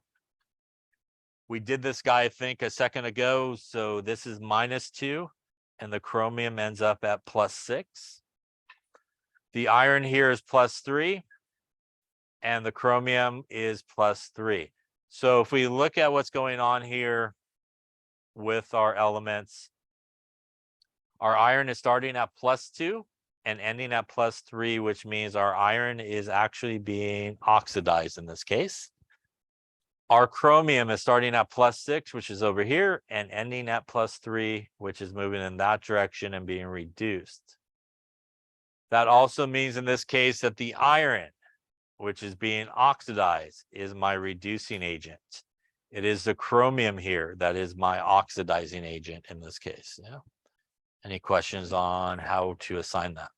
We did this guy, I think, a second ago. So this is -2, and the chromium ends up at +6. The iron here is +3, and the chromium is +3. So if we look at what's going on here with our elements, our iron is starting at +2 and ending at +3, which means our iron is actually being oxidized in this case. Our chromium is starting at +6, which is over here, and ending at +3, which is moving in that direction and being reduced. That also means in this case that the iron, which is being oxidized, is my reducing agent. It is the chromium here that is my oxidizing agent in this case. Yeah. Any questions on how to assign that?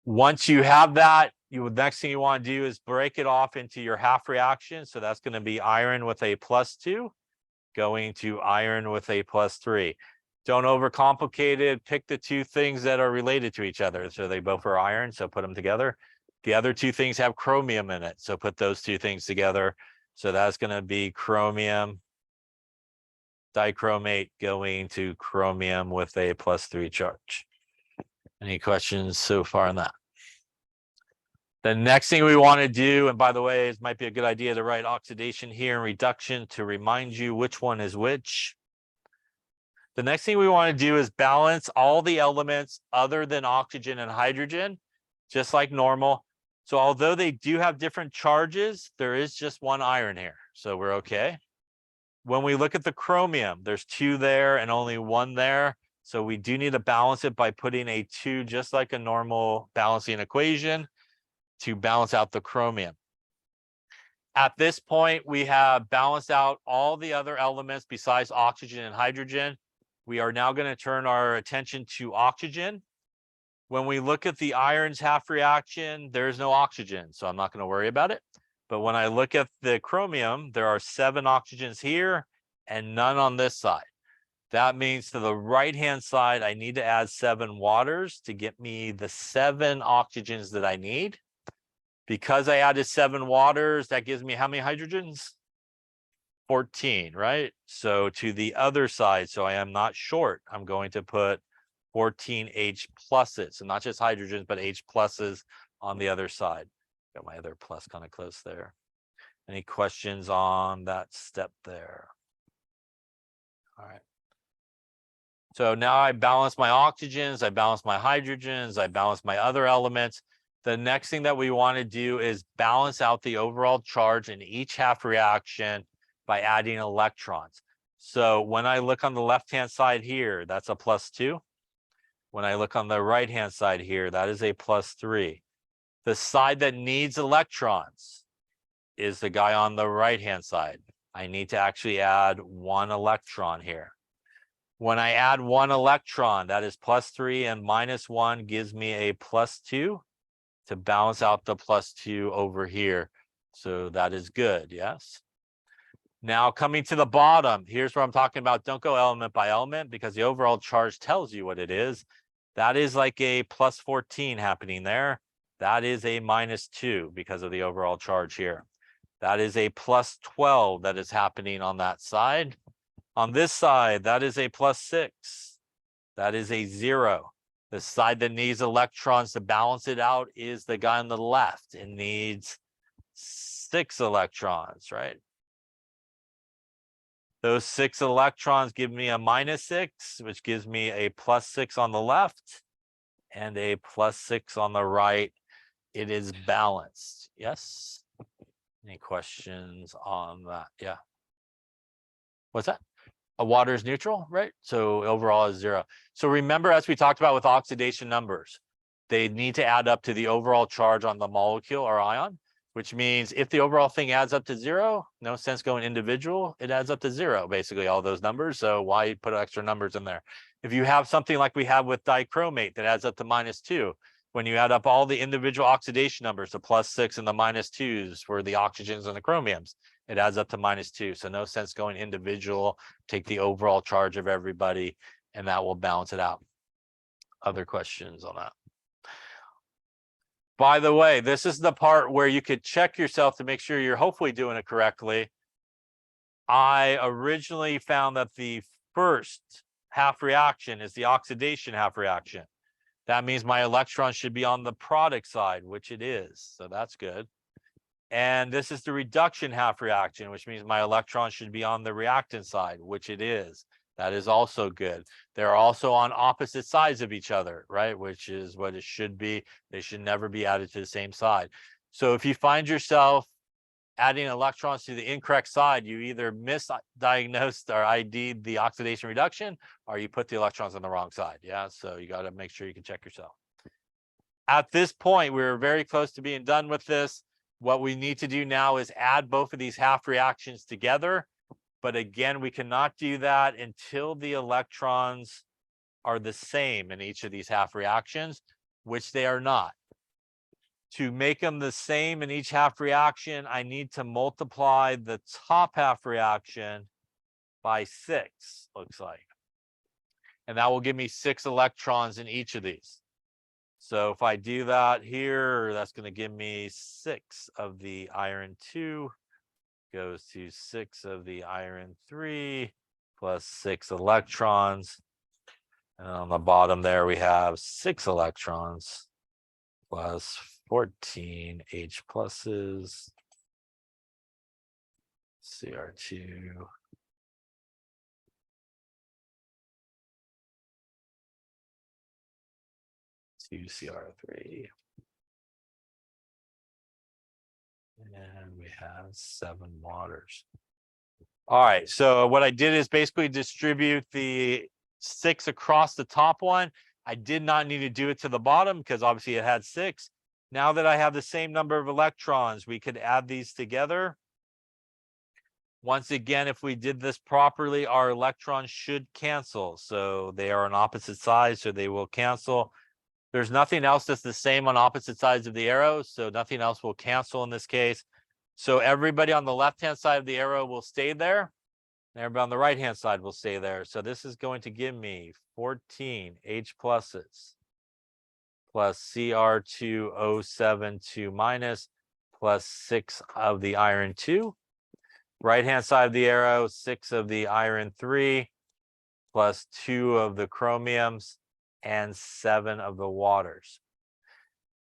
Once you have that, the next thing you want to do is break it off into your half reaction. So that's going to be iron with a +2 going to iron with a +3. Don't overcomplicate it. Pick the two things that are related to each other. So they both are iron, so put them together. The other two things have chromium in it, so put those two things together. So that's going to be chromium dichromate going to chromium with a +3 charge. Any questions so far on that? The next thing we want to do, and by the way, it might be a good idea to write oxidation here and reduction to remind you which one is which. The next thing we want to do is balance all the elements other than oxygen and hydrogen, just like normal. So although they do have different charges, there is just one iron here. So we're okay. When we look at the chromium, there's 2 there and only 1 there. So we do need to balance it by putting a 2, just like a normal balancing equation, to balance out the chromium. At this point, we have balanced out all the other elements besides oxygen and hydrogen. We are now going to turn our attention to oxygen. When we look at the iron's half reaction, there's no oxygen, so I'm not going to worry about it. But when I look at the chromium, there are 7 oxygens here and none on this side. That means to the right-hand side, I need to add 7 waters to get me the 7 oxygens that I need. Because I added 7 waters, that gives me how many hydrogens? 14, right? So to the other side, so I am not short, I'm going to put 14 H pluses, so not just hydrogens, but H pluses on the other side. Got my other plus kind of close there. Any questions on that step there? All right. So now I balance my oxygens, I balance my hydrogens, I balance my other elements. The next thing that we want to do is balance out the overall charge in each half reaction by adding electrons. So when I look on the left-hand side here, that's a +2. When I look on the right-hand side here, that is a +3. The side that needs electrons is the guy on the right-hand side. I need to actually add 1 electron here. When I add 1 electron, that is +3, and -1 gives me a +2 to balance out the +2 over here. So that is good, yes? Now coming to the bottom, here's where I'm talking about, don't go element by element because the overall charge tells you what it is. That is like a +14 happening there. That is a -2 because of the overall charge here. That is a +12 that is happening on that side. On this side, that is a +6. That is a 0. The side that needs electrons to balance it out is the guy on the left. It needs 6 electrons, right? Those 6 electrons give me a -6, which gives me a +6 on the left and a +6 on the right. It is balanced. Yes? Any questions on that? Yeah. What's that? A water is neutral, right? So overall is 0. So remember, as we talked about with oxidation numbers, they need to add up to the overall charge on the molecule or ion, which means if the overall thing adds up to 0, no sense going individual, it adds up to 0, basically all those numbers. So why put extra numbers in there? If you have something like we have with dichromate that adds up to -2, when you add up all the individual oxidation numbers, the +6 and the -2s for the oxygens and the chromiums, it adds up to -2. So no sense going individual, take the overall charge of everybody, and that will balance it out. Other questions on that? By the way, this is the part where you could check yourself to make sure you're hopefully doing it correctly. I originally found that the first half reaction is the oxidation half reaction. That means my electron should be on the product side, which it is. So that's good. And this is the reduction half reaction, which means my electron should be on the reactant side, which it is. That is also good. They're also on opposite sides of each other, right? Which is what it should be. They should never be added to the same side. So if you find yourself adding electrons to the incorrect side, you either misdiagnosed or ID'd the oxidation reduction, or you put the electrons on the wrong side. Yeah, so you got to make sure you can check yourself. At this point, we're very close to being done with this. What we need to do now is add both of these half reactions together. But again, we cannot do that until the electrons are the same in each of these half reactions, which they are not. To make them the same in each half reaction, I need to multiply the top half reaction by 6, looks like. And that will give me 6 electrons in each of these. So if I do that here, that's going to give me 6 of the iron 2 goes to 6 of the iron 3 plus 6 electrons. And on the bottom there, we have 6 electrons plus 14 H pluses, Cr2. Two Cr3. And we have 7 waters. All right, so what I did is basically distribute the 6 across the top one. I did not need to do it to the bottom because obviously it had 6. Now that I have the same number of electrons, we could add these together. Once again, if we did this properly, our electrons should cancel. So they are on opposite sides, so they will cancel. There's nothing else that's the same on opposite sides of the arrow, so nothing else will cancel in this case. So everybody on the left-hand side of the arrow will stay there. And everybody on the right-hand side will stay there. So this is going to give me 14 H pluses plus Cr2O7 2 minus plus 6 of the iron 2. Right-hand side of the arrow, 6 of the iron 3 plus 2 of the chromiums and 7 of the waters.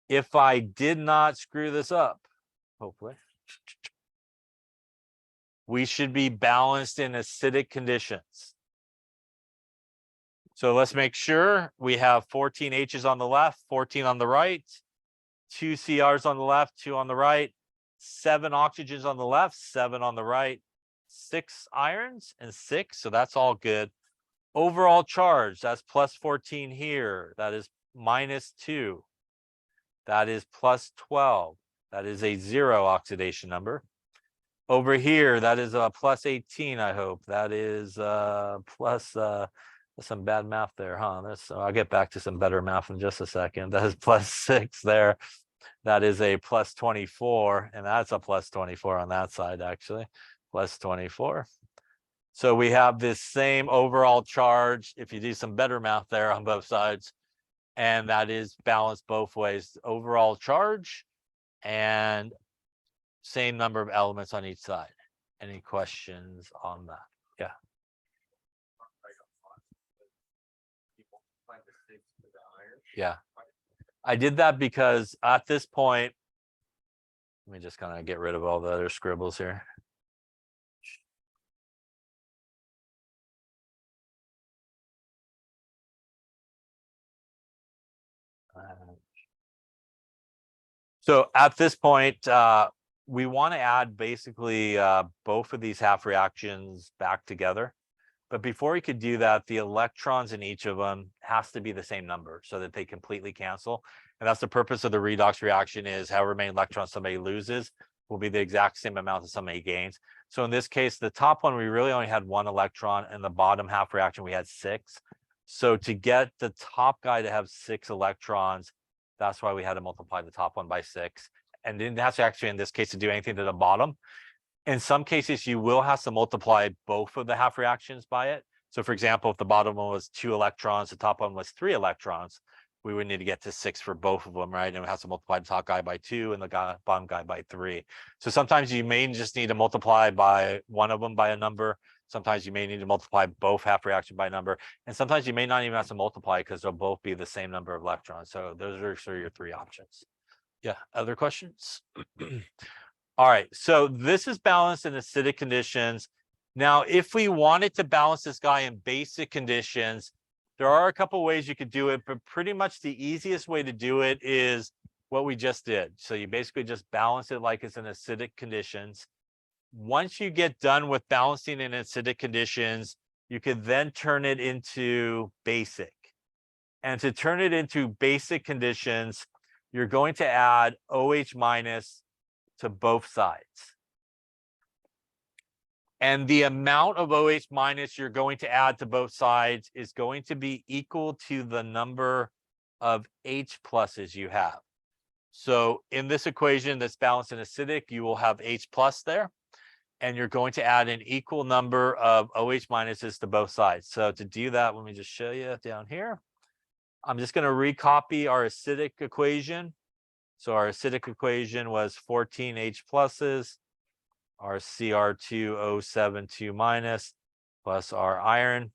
If I did not screw this up, hopefully, we should be balanced in acidic conditions. So let's make sure we have 14 H's on the left, 14 on the right, 2 Cr's on the left, 2 on the right, 7 oxygens on the left, 7 on the right, 6 irons and 6. So that's all good. Overall charge, that's plus 14 here. That is -2. That is plus 12. That is a 0 oxidation number. Over here, that is a plus 18, I hope. That is plus some bad math there, huh? I'll get back to some better math in just a second. That is plus 6 there. That is a plus 24, and that's a plus 24 on that side, actually. Plus 24. So we have this same overall charge, if you do some better math there on both sides, and that is balanced both ways. Overall charge and same number of elements on each side. Any questions on that? Yeah. Yeah. I did that because at this point, let me just kind of get rid of all the other scribbles here. So at this point, we want to add basically both of these half reactions back together. But before we could do that, the electrons in each of them has to be the same number so that they completely cancel. And that's the purpose of the redox reaction, is however many electrons somebody loses will be the exact same amount that somebody gains. So in this case, the top one, we really only had 1 electron, and the bottom half reaction, we had 6. So to get the top guy to have 6 electrons, that's why we had to multiply the top one by 6. And didn't have to actually, in this case, to do anything to the bottom. In some cases, you will have to multiply both of the half reactions by it. So for example, if the bottom one was 2 electrons, the top one was 3 electrons, we would need to get to 6 for both of them, right? And we have to multiply the top guy by 2 and the bottom guy by 3. So sometimes you may just need to multiply by one of them by a number. Sometimes you may need to multiply both half reaction by a number. And sometimes you may not even have to multiply because they'll both be the same number of electrons. So those are sort of your 3 options. Yeah, other questions? All right, so this is balanced in acidic conditions. Now, if we wanted to balance this guy in basic conditions, there are a couple ways you could do it, but pretty much the easiest way to do it is what we just did. So you basically just balance it like it's in acidic conditions. Once you get done with balancing in acidic conditions, you could then turn it into basic. And to turn it into basic conditions, you're going to add OH minus to both sides. And the amount of OH minus you're going to add to both sides is going to be equal to the number of H pluses you have. So in this equation that's balanced in acidic, you will have H plus there, and you're going to add an equal number of OH minuses to both sides. So to do that, let me just show you down here. I'm just going to recopy our acidic equation. So our acidic equation was 14 H pluses, our Cr2O72 minus, plus our iron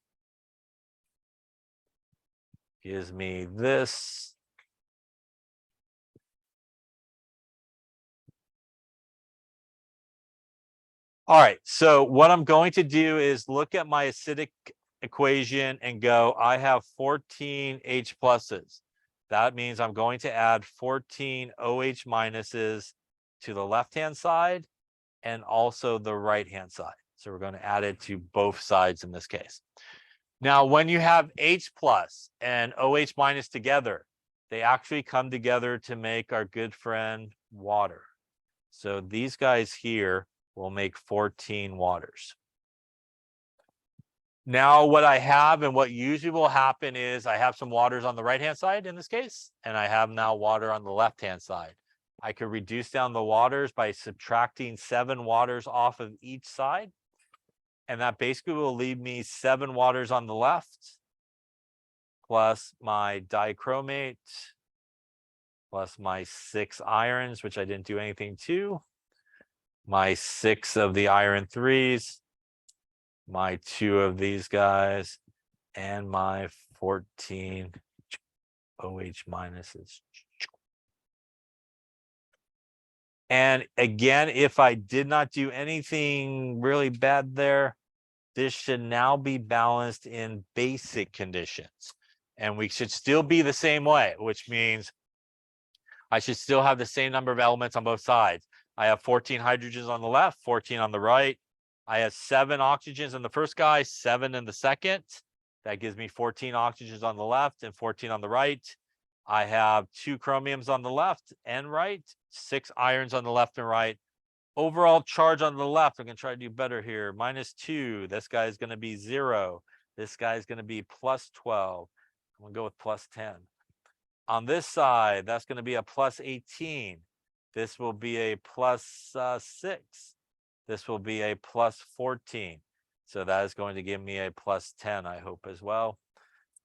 gives me this. All right, so what I'm going to do is look at my acidic equation and go, I have 14 H pluses. That means I'm going to add 14 OH minuses to the left-hand side and also the right-hand side. So we're going to add it to both sides in this case. Now, when you have H plus and OH minus together, they actually come together to make our good friend water. So these guys here will make 14 waters. Now, what I have and what usually will happen is I have some waters on the right-hand side in this case, and I have now water on the left-hand side. I could reduce down the waters by subtracting 7 waters off of each side. And that basically will leave me 7 waters on the left, plus my dichromate, plus my 6 irons, which I didn't do anything to, my 6 of the iron 3s, my 2 of these guys, and my 14 OH minuses. And again, if I did not do anything really bad there, this should now be balanced in basic conditions. And we should still be the same way, which means I should still have the same number of elements on both sides. I have 14 hydrogens on the left, 14 on the right. I have 7 oxygens in the first guy, 7 in the second. That gives me 14 oxygens on the left and 14 on the right. I have 2 chromiums on the left and right, 6 irons on the left and right. Overall charge on the left, I'm going to try to do better here. -2. This guy is going to be 0. This guy is going to be +12. I'm going to go with +10. On this side, that's going to be a +18. This will be a +6. This will be a +14. So that is going to give me a +10, I hope, as well.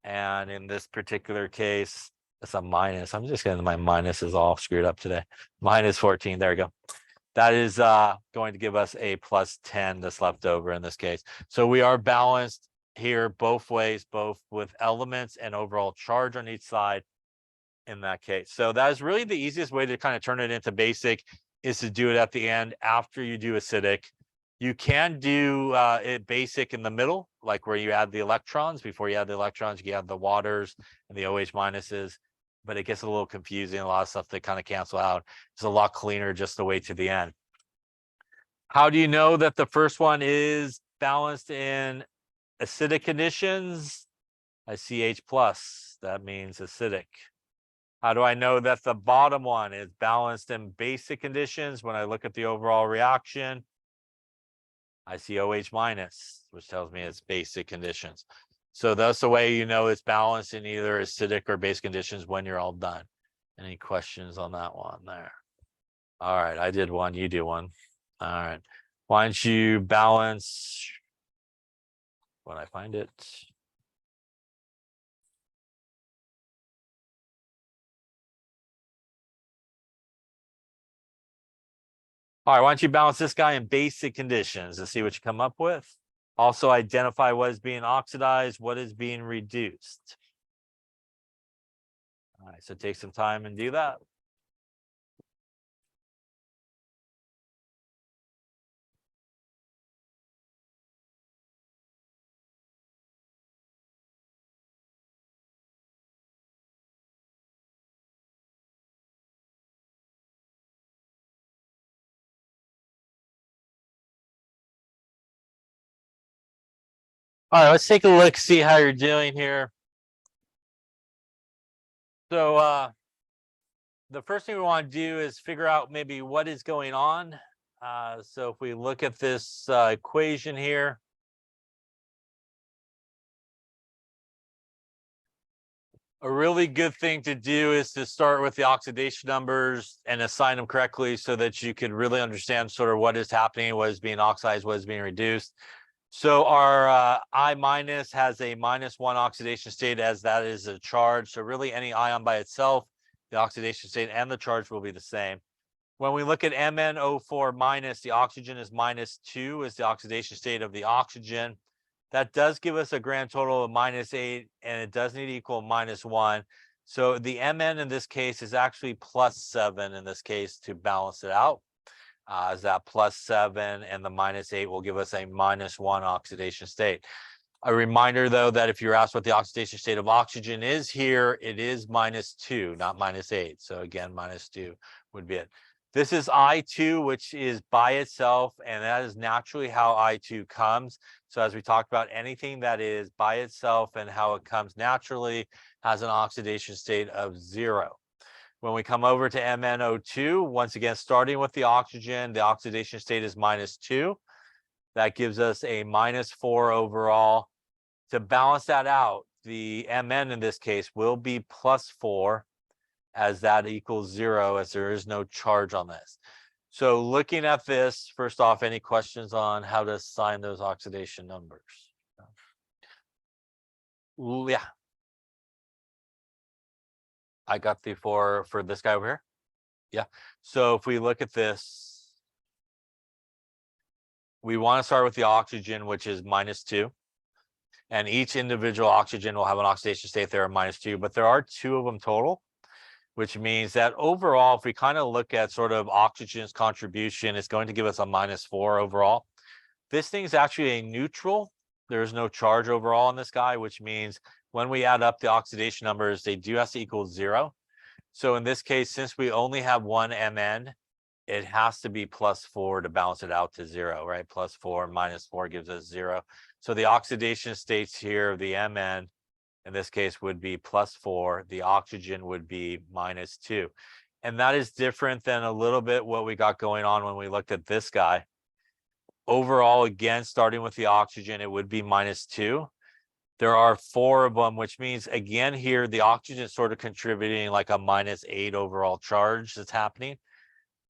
And in this particular case, it's a minus. I'm just getting my minuses all screwed up today. -14. There we go. That is going to give us a +10 that's left over in this case. So we are balanced here both ways, both with elements and overall charge on each side in that case. So that is really the easiest way to kind of turn it into basic, is to do it at the end after you do acidic. You can do it basic in the middle, like where you add the electrons. Before you add the electrons, you add the waters and the OH minuses. but it gets a little confusing. A lot of stuff that kind of cancel out. It's a lot cleaner just the way to the end. How do you know that the first one is balanced in acidic conditions? I see H plus, that means acidic. How do I know that the bottom one is balanced in basic conditions? When I look at the overall reaction, I see OH minus, which tells me it's basic conditions. So that's the way you know it's balanced in either acidic or basic conditions when you're all done. Any questions on that one there? All right, I did one, you do one. All right, why don't you balance when I find it? All right, why don't you balance this guy in basic conditions and see what you come up with? Also identify what is being oxidized, what is being reduced. All right, so take some time and do that. All right, let's take a look, see how you're doing here. So the first thing we want to do is figure out maybe what is going on. So if we look at this equation here, a really good thing to do is to start with the oxidation numbers and assign them correctly so that you can really understand sort of what is happening, what is being oxidized, what is being reduced. So our I minus has a -1 oxidation state, as that is a charge. So really any ion by itself, the oxidation state and the charge will be the same. When we look at MnO4 minus, the oxygen is -2 is the oxidation state of the oxygen. That does give us a grand total of -8, and it does need to equal -1. So the Mn in this case is actually +7 in this case to balance it out. Is that +7, and the -8 will give us a -1 oxidation state. A reminder, though, that if you're asked what the oxidation state of oxygen is here, it is -2, not -8. So again, -2 would be it. This is I2, which is by itself, and that is naturally how I2 comes. So as we talked about, anything that is by itself and how it comes naturally has an oxidation state of 0. When we come over to MnO2, once again, starting with the oxygen, the oxidation state is -2. That gives us a -4 overall. To balance that out, the Mn in this case will be +4, as that equals 0, as there is no charge on this. So looking at this, first off, any questions on how to assign those oxidation numbers? Yeah. I got the for this guy over here. Yeah. So if we look at this, we want to start with the oxygen, which is -2. And each individual oxygen will have an oxidation state there of -2, but there are 2 of them total, which means that overall, if we kind of look at sort of oxygen's contribution, it's going to give us a -4 overall. This thing's actually a neutral. There's no charge overall on this guy, which means when we add up the oxidation numbers, they do have to equal 0. So in this case, since we only have one Mn, it has to be +4 to balance it out to 0, right? +4 -4 gives us 0. So the oxidation states here, the Mn in this case would be +4, the oxygen would be -2. And that is different than a little bit what we got going on when we looked at this guy. Overall, again, starting with the oxygen, it would be -2. There are 4 of them, which means, again, here, the oxygen is sort of contributing like a -8 overall charge that's happening.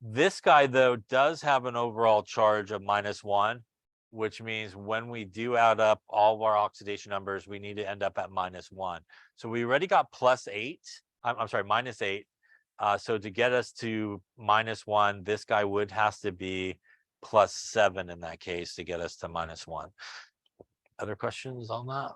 This guy, though, does have an overall charge of -1, which means when we do add up all of our oxidation numbers, we need to end up at -1. So we already got +8. I'm sorry, -8. So to get us to -1, this guy would has to be +7 in that case to get us to -1. Other questions on that?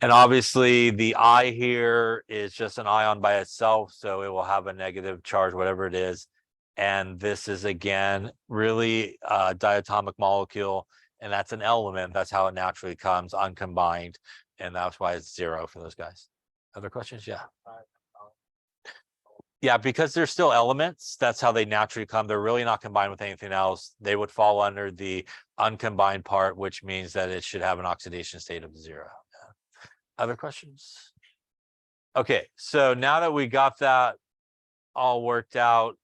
And obviously the I here is just an ion by itself, so it will have a negative charge, whatever it is. And this is, again, really a diatomic molecule, and that's an element. That's how it naturally comes uncombined, and that's why it's 0 for those guys. Other questions? Yeah. Yeah, because they're still elements, that's how they naturally come. They're really not combined with anything else. They would fall under the uncombined part, which means that it should have an oxidation state of 0. Yeah. Other questions? Okay, so now that we got that all worked out,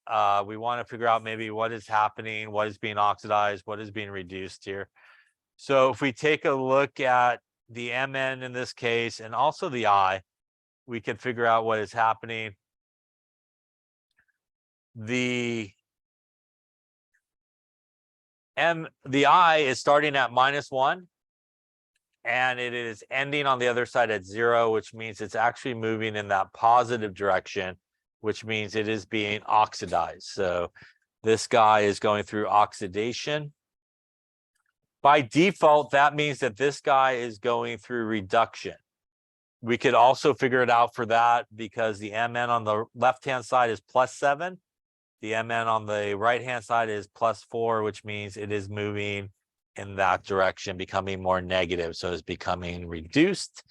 we want to figure out maybe what is happening, what is being oxidized, what is being reduced here. So if we take a look at the Mn in this case, and also the I, we can figure out what is happening. The I is starting at -1, and it is ending on the other side at 0, which means it's actually moving in that positive direction, which means it is being oxidized. So this guy is going through oxidation. By default, that means that this guy is going through reduction. We could also figure it out for that because the Mn on the left-hand side is +7. The Mn on the right-hand side is +4, which means it is moving in that direction, becoming more negative. So it's becoming reduced.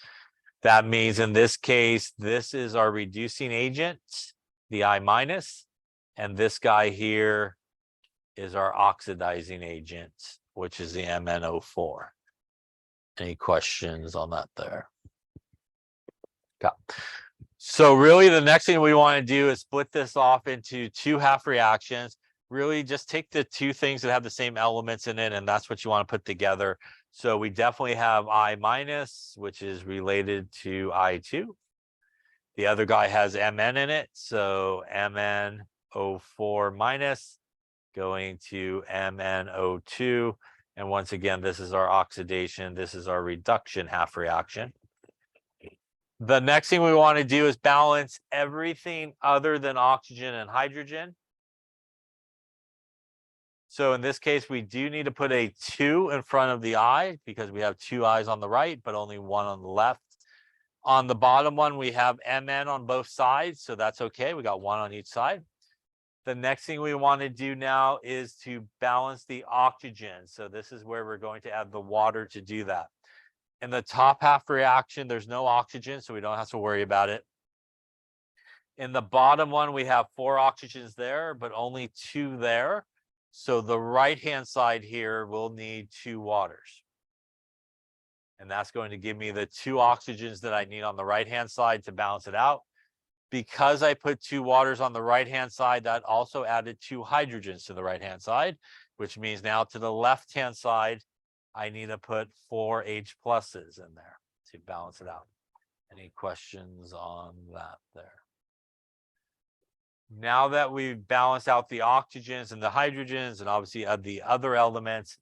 That means in this case, this is our reducing agent, the I-, and this guy here is our oxidizing agent, which is the MnO4. Any questions on that there? Okay. So really the next thing we want to do is split this off into 2 half reactions. Really just take the 2 things that have the same elements in it, and that's what you want to put together. So we definitely have I-, which is related to I2. The other guy has Mn in it, so MnO4- going to MnO2. And once again, this is our oxidation. This is our reduction half reaction. The next thing we want to do is balance everything other than oxygen and hydrogen. So in this case, we do need to put a 2 in front of the I because we have 2 I's on the right, but only 1 on the left. On the bottom one, we have Mn on both sides, so that's okay. We got 1 on each side. The next thing we want to do now is to balance the oxygen. So this is where we're going to add the water to do that. In the top half reaction, there's no oxygen, so we don't have to worry about it. In the bottom one, we have 4 oxygens there, but only 2 there. So the right-hand side here will need 2 waters. And that's going to give me the 2 oxygens that I need on the right-hand side to balance it out. Because I put 2 waters on the right-hand side, that also added 2 hydrogens to the right-hand side, which means now to the left-hand side, I need to put 4 H pluses in there to balance it out. Any questions on that there? Now that we've balanced out the oxygens and the hydrogens and obviously the other elements,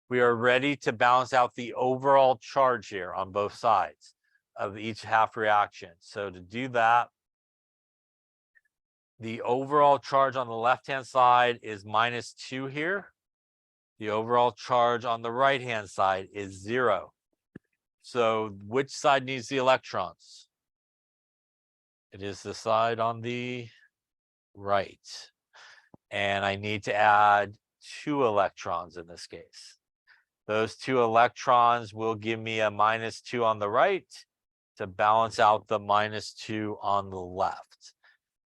we are ready to balance out the overall charge here on both sides of each half reaction. So to do that, the overall charge on the left-hand side is -2 here. The overall charge on the right-hand side is 0. So which side needs the electrons? It is the side on the right. And I need to add 2 electrons in this case. Those 2 electrons will give me a -2 on the right to balance out the -2 on the left.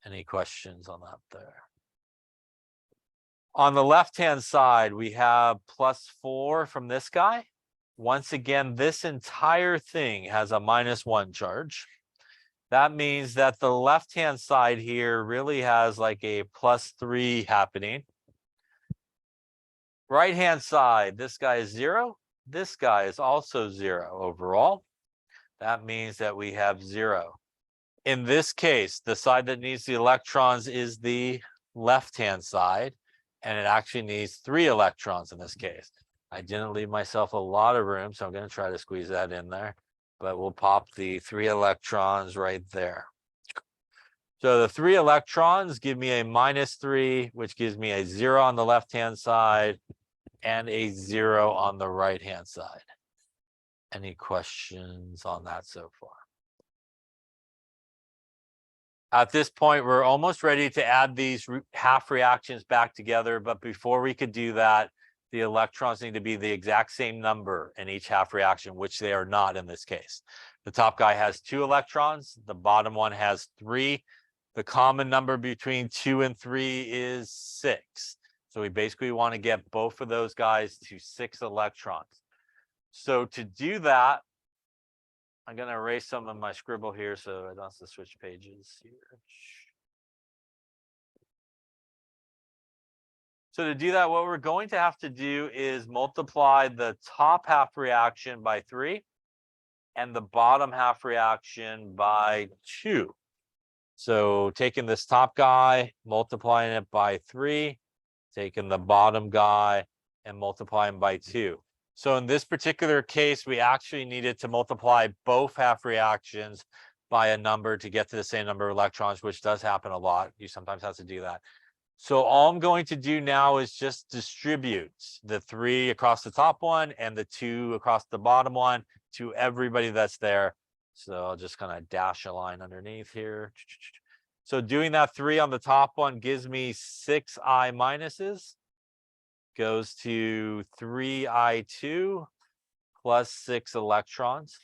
Any questions on that there? On the left-hand side, we have +4 from this guy. Once again, this entire thing has a -1 charge. That means that the left-hand side here really has like a +3 happening. Right-hand side, this guy is 0. This guy is also 0 overall. That means that we have 0. In this case, the side that needs the electrons is the left-hand side, and it actually needs 3 electrons in this case. I didn't leave myself a lot of room, so I'm going to try to squeeze that in there, but we'll pop the 3 electrons right there. So the 3 electrons give me a -3, which gives me a 0 on the left-hand side and a 0 on the right-hand side. Any questions on that so far? At this point, we're almost ready to add these half reactions back together. But before we could do that, the electrons need to be the exact same number in each half reaction, which they are not in this case. The top guy has 2 electrons. The bottom one has 3. The common number between 2 and 3 is 6. So we basically want to get both of those guys to 6 electrons. So to do that, I'm going to erase some of my scribble here so I don't have to switch pages here. So to do that, what we're going to have to do is multiply the top half reaction by 3 and the bottom half reaction by 2. So taking this top guy, multiplying it by 3, taking the bottom guy and multiplying by 2. So in this particular case, we actually needed to multiply both half reactions by a number to get to the same number of electrons, which does happen a lot. You sometimes have to do that. So all I'm going to do now is just distribute the 3 across the top one and the 2 across the bottom one to everybody that's there. So I'll just kind of dash a line underneath here. So doing that 3 on the top one gives me 6 I minuses. Goes to 3I2 plus 6 electrons.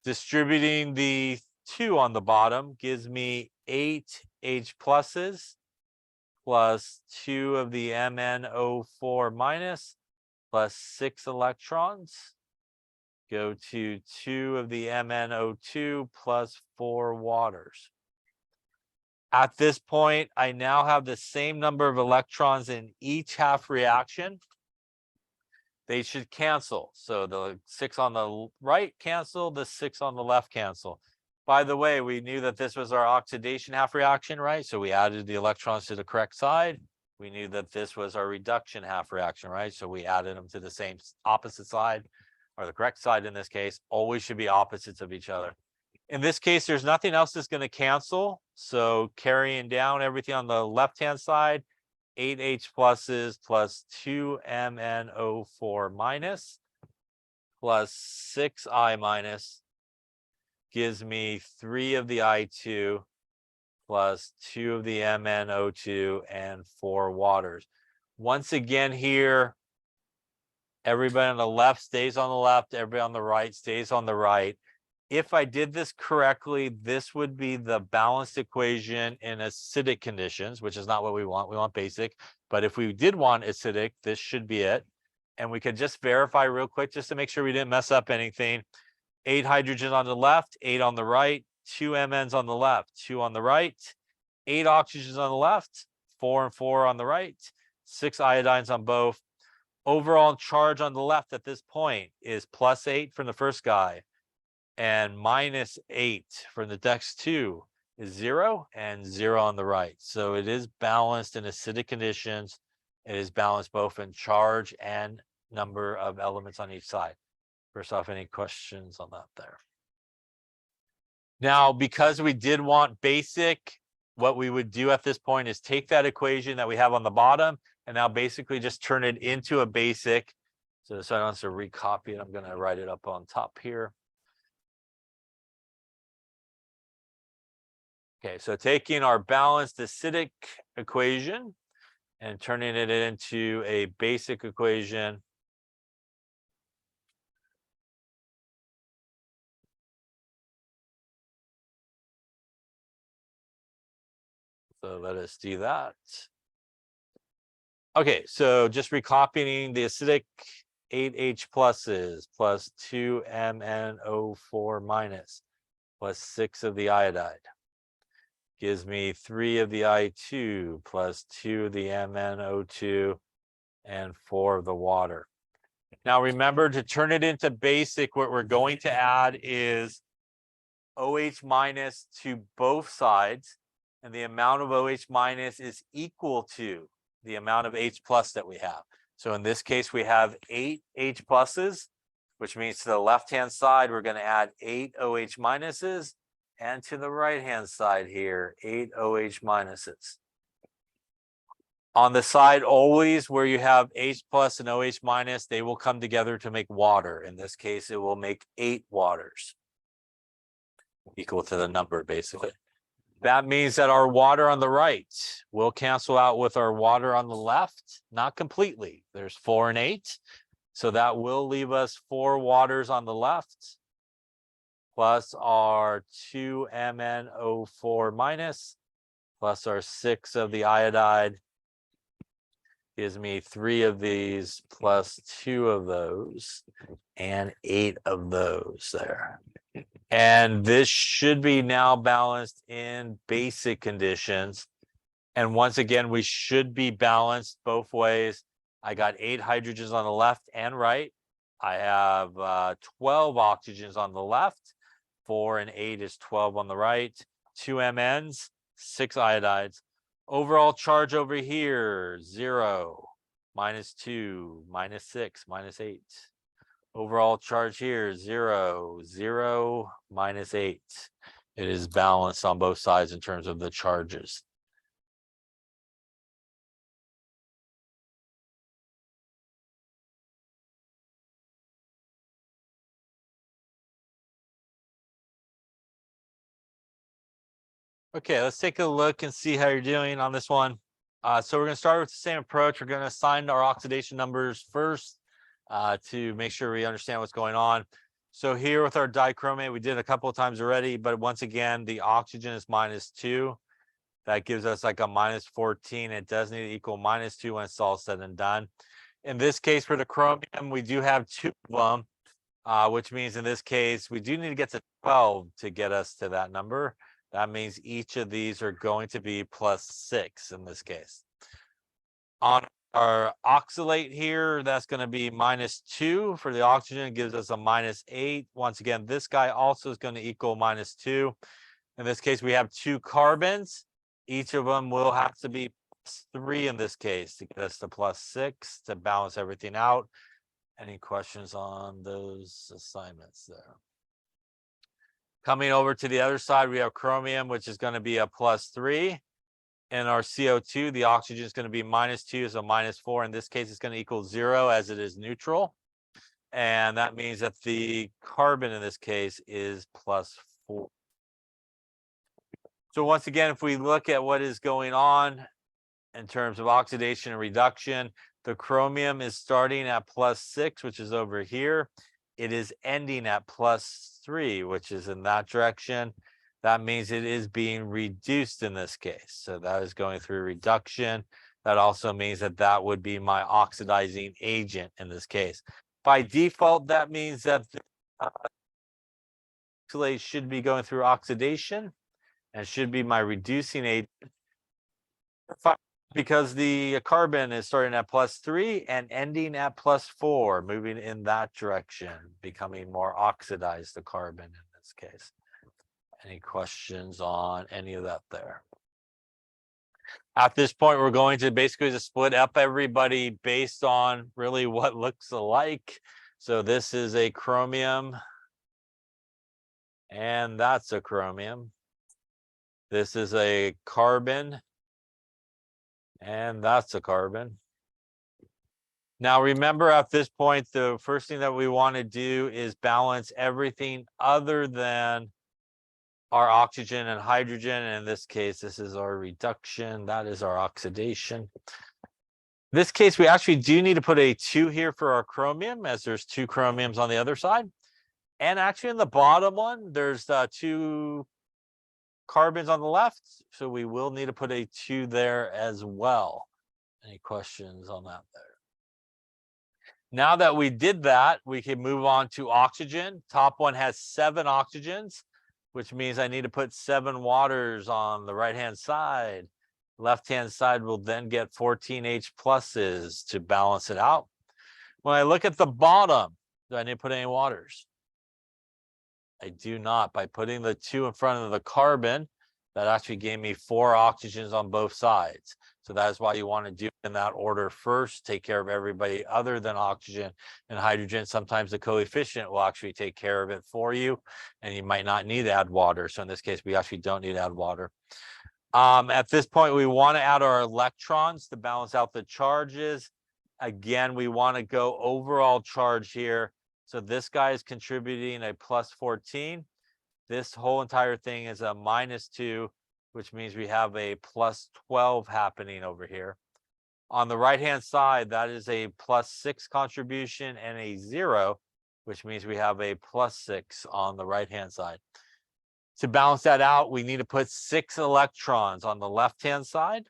Distributing the 2 on the bottom gives me 8 H pluses plus 2 of the MnO4 minus plus 6 electrons. Go to 2 of the MnO2 plus 4 waters. At this point, I now have the same number of electrons in each half reaction. They should cancel. So the 6 on the right cancel, the 6 on the left cancel. By the way, we knew that this was our oxidation half reaction, right? So we added the electrons to the correct side. We knew that this was our reduction half reaction, right? So we added them to the same opposite side, or the correct side in this case. Always should be opposites of each other. In this case, there's nothing else that's going to cancel. So carrying down everything on the left-hand side, 8 H pluses plus 2 MnO4 minus plus 6 I minus gives me 3 of the I2 plus 2 of the MnO2 and 4 waters. Once again here, everybody on the left stays on the left, everybody on the right stays on the right. If I did this correctly, this would be the balanced equation in acidic conditions, which is not what we want. We want basic. But if we did want acidic, this should be it. And we could just verify real quick just to make sure we didn't mess up anything. 8 hydrogen on the left, 8 on the right, 2 MNs on the left, 2 on the right, 8 oxygens on the left, 4 and 4 on the right, 6 iodines on both. Overall charge on the left at this point is +8 from the first guy, and -8 from the next 2 is 0 and 0 on the right. So it is balanced in acidic conditions. It is balanced both in charge and number of elements on each side. First off, any questions on that there? Now, because we did want basic, what we would do at this point is take that equation that we have on the bottom and now basically just turn it into a basic. So I don't have to recopy it. I'm going to write it up on top here. Okay, so taking our balanced acidic equation and turning it into a basic equation. So let us do that. Okay, so just recopying the acidic 8H pluses plus 2 MnO4 minus plus 6 of the iodide gives me 3 of the I2 plus 2 of the MnO2 and 4 of the water. Now remember, to turn it into basic, what we're going to add is OH minus to both sides, and the amount of OH minus is equal to the amount of H plus that we have. So in this case, we have 8 H pluses, which means to the left-hand side, we're going to add 8 OH minuses, and to the right-hand side here, 8 OH minuses. On the side always where you have H plus and OH minus, they will come together to make water. In this case, it will make 8 waters, equal to the number, basically. That means that our water on the right will cancel out with our water on the left, not completely. There's 4 and 8. So that will leave us 4 waters on the left, plus our 2 MnO4 minus, plus our 6 of the iodide gives me 3 of these plus 2 of those and 8 of those there. And this should be now balanced in basic conditions. And once again, we should be balanced both ways. I got 8 hydrogens on the left and right. I have 12 oxygens on the left. 4 and 8 is 12 on the right. 2 MNs, 6 iodides. Overall charge over here, 0, -2, -6, -8. Overall charge here, 0, 0, -8. It is balanced on both sides in terms of the charges. Okay, let's take a look and see how you're doing on this one. So we're going to start with the same approach. We're going to assign our oxidation numbers first to make sure we understand what's going on. So here with our dichromate, we did a couple of times already, but once again, the oxygen is -2. That gives us like a -14. It does need to equal -2 when it's all said and done. In this case, for the chromium, we do have 2 of them, which means in this case, we do need to get to 12 to get us to that number. That means each of these are going to be +6 in this case. On our oxalate here, that's going to be -2 for the oxygen, gives us a -8. Once again, this guy also is going to equal -2. In this case, we have 2 carbons. Each of them will have to be +3 in this case to get us to +6 to balance everything out. Any questions on those assignments there? Coming over to the other side, we have chromium, which is going to be a +3. And our CO2, the oxygen is going to be -2, so -4. In this case, it's going to equal 0 as it is neutral. And that means that the carbon in this case is +4. So once again, if we look at what is going on in terms of oxidation and reduction, the chromium is starting at +6, which is over here. It is ending at +3, which is in that direction. That means it is being reduced in this case. So that is going through reduction. That also means that that would be my oxidizing agent in this case. By default, that means that the oxalate should be going through oxidation and should be my reducing agent. Because the carbon is starting at +3 and ending at +4, moving in that direction, becoming more oxidized, the carbon in this case. Any questions on any of that there? At this point, we're going to basically just split up everybody based on really what looks alike. So this is a chromium, and that's a chromium. This is a carbon, and that's a carbon. Now, remember at this point, the first thing that we want to do is balance everything other than our oxygen and hydrogen. And in this case, this is our reduction. That is our oxidation. In this case, we actually do need to put a 2 here for our chromium, as there's 2 chromiums on the other side. And actually in the bottom one, there's 2 carbons on the left. So we will need to put a 2 there as well. Any questions on that there? Now that we did that, we can move on to oxygen. Top one has 7 oxygens, which means I need to put 7 waters on the right-hand side. Left-hand side will then get 14 H pluses to balance it out. When I look at the bottom, do I need to put any waters? I do not. By putting the 2 in front of the carbon, that actually gave me 4 oxygens on both sides. So that is why you want to do it in that order first. Take care of everybody other than oxygen and hydrogen. Sometimes the coefficient will actually take care of it for you, and you might not need to add water. So in this case, we actually don't need to add water. At this point, we want to add our electrons to balance out the charges. Again, we want to go overall charge here. So this guy is contributing a +14. This whole entire thing is a -2, which means we have a +12 happening over here. On the right-hand side, that is a +6 contribution and a 0, which means we have a +6 on the right-hand side. To balance that out, we need to put 6 electrons on the left-hand side.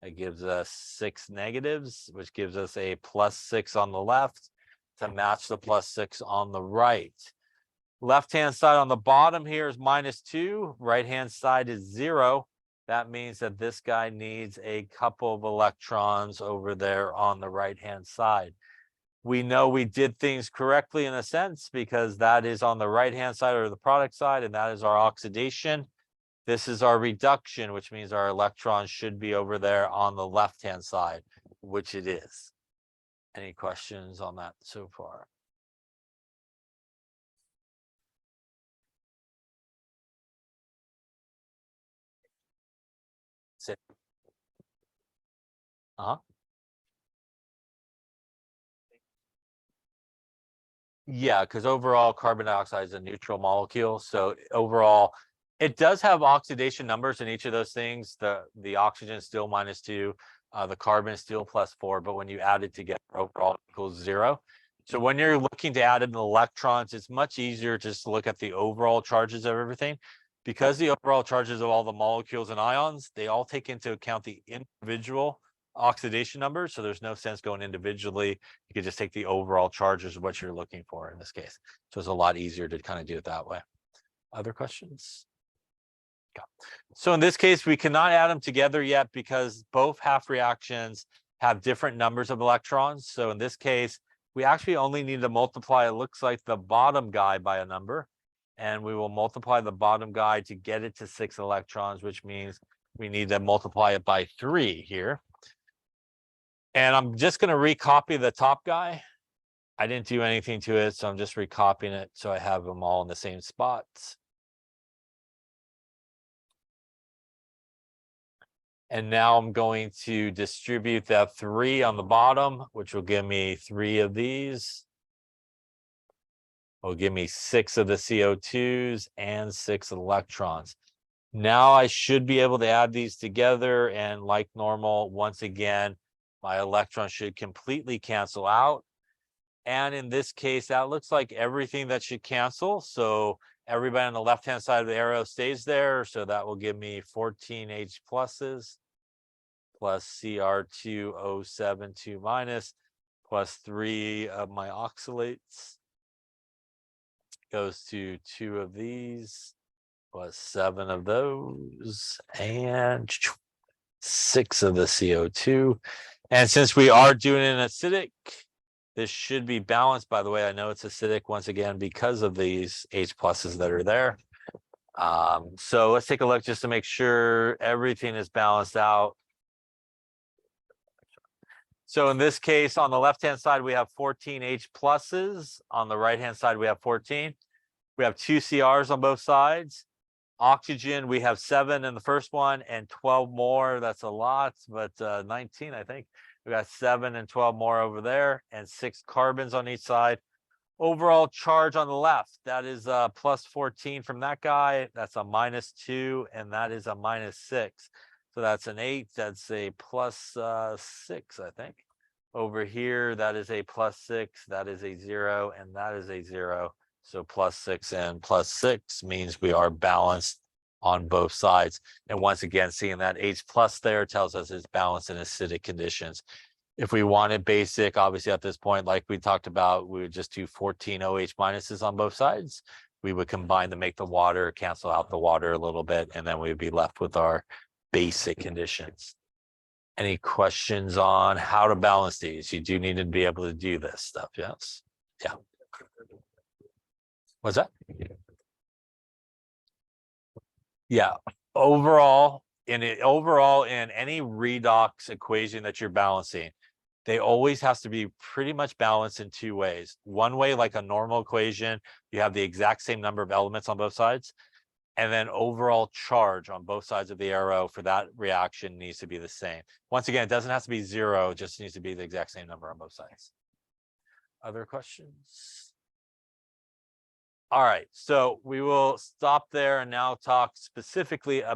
That gives us 6 negatives, which gives us a +6 on the left to match the +6 on the right. Left-hand side on the bottom here is -2. Right-hand side is 0. That means that this guy needs a couple of electrons over there on the right-hand side. We know we did things correctly in a sense because that is on the right-hand side or the product side, and that is our oxidation. This is our reduction, which means our electrons should be over there on the left-hand side, which it is. Any questions on that so far? Sit. Yeah, because overall carbon dioxide is a neutral molecule. So overall, it does have oxidation numbers in each of those things. The oxygen is still -2, the carbon is still +4, but when you add it together, overall it equals 0. So when you're looking to add in electrons, it's much easier just to look at the overall charges of everything. Because the overall charges of all the molecules and ions, they all take into account the individual oxidation numbers. So there's no sense going individually. You could just take the overall charges of what you're looking for in this case. So it's a lot easier to kind of do it that way. Other questions? Yeah. So in this case, we cannot add them together yet because both half reactions have different numbers of electrons. So in this case, we actually only need to multiply, it looks like, the bottom guy by a number. And we will multiply the bottom guy to get it to 6 electrons, which means we need to multiply it by 3 here. And I'm just going to recopy the top guy. I didn't do anything to it, so I'm just recopying it so I have them all in the same spots. And now I'm going to distribute that 3 on the bottom, which will give me 3 of these. Will give me 6 of the CO2s and 6 electrons. Now I should be able to add these together, and like normal, once again, my electrons should completely cancel out. And in this case, that looks like everything that should cancel. So everybody on the left-hand side of the arrow stays there. So that will give me 14 H pluses plus Cr2O7 2 minus plus 3 of my oxalates. Goes to 2 of these plus 7 of those and 6 of the CO2. And since we are doing an acidic, this should be balanced. By the way, I know it's acidic once again because of these H pluses that are there. So let's take a look just to make sure everything is balanced out. So in this case, on the left-hand side, we have 14 H pluses. On the right-hand side, we have 14. We have 2 CRs on both sides. Oxygen, we have 7 in the first one and 12 more. That's a lot, but 19, I think. We got 7 and 12 more over there and 6 carbons on each side. Overall charge on the left, that is plus 14 from that guy. That's a -2, and that is a -6. So that's an 8. That's a plus 6, I think. Over here, that is a +6. That is a 0, and that is a 0. So +6 and +6 means we are balanced on both sides. And once again, seeing that H plus there tells us it's balanced in acidic conditions. If we wanted basic, obviously at this point, like we talked about, we would just do 14 OH minuses on both sides. We would combine to make the water, cancel out the water a little bit, and then we'd be left with our basic conditions. Any questions on how to balance these? You do need to be able to do this stuff, yes? Yeah. What's that? Yeah. Overall in any redox equation that you're balancing, they always has to be pretty much balanced in 2 ways. One way, like a normal equation, you have the exact same number of elements on both sides. And then overall charge on both sides of the arrow for that reaction needs to be the same. Once again, it doesn't have to be 0, it just needs to be the exact same number on both sides. Other questions? All right, so we will stop there and now talk specifically about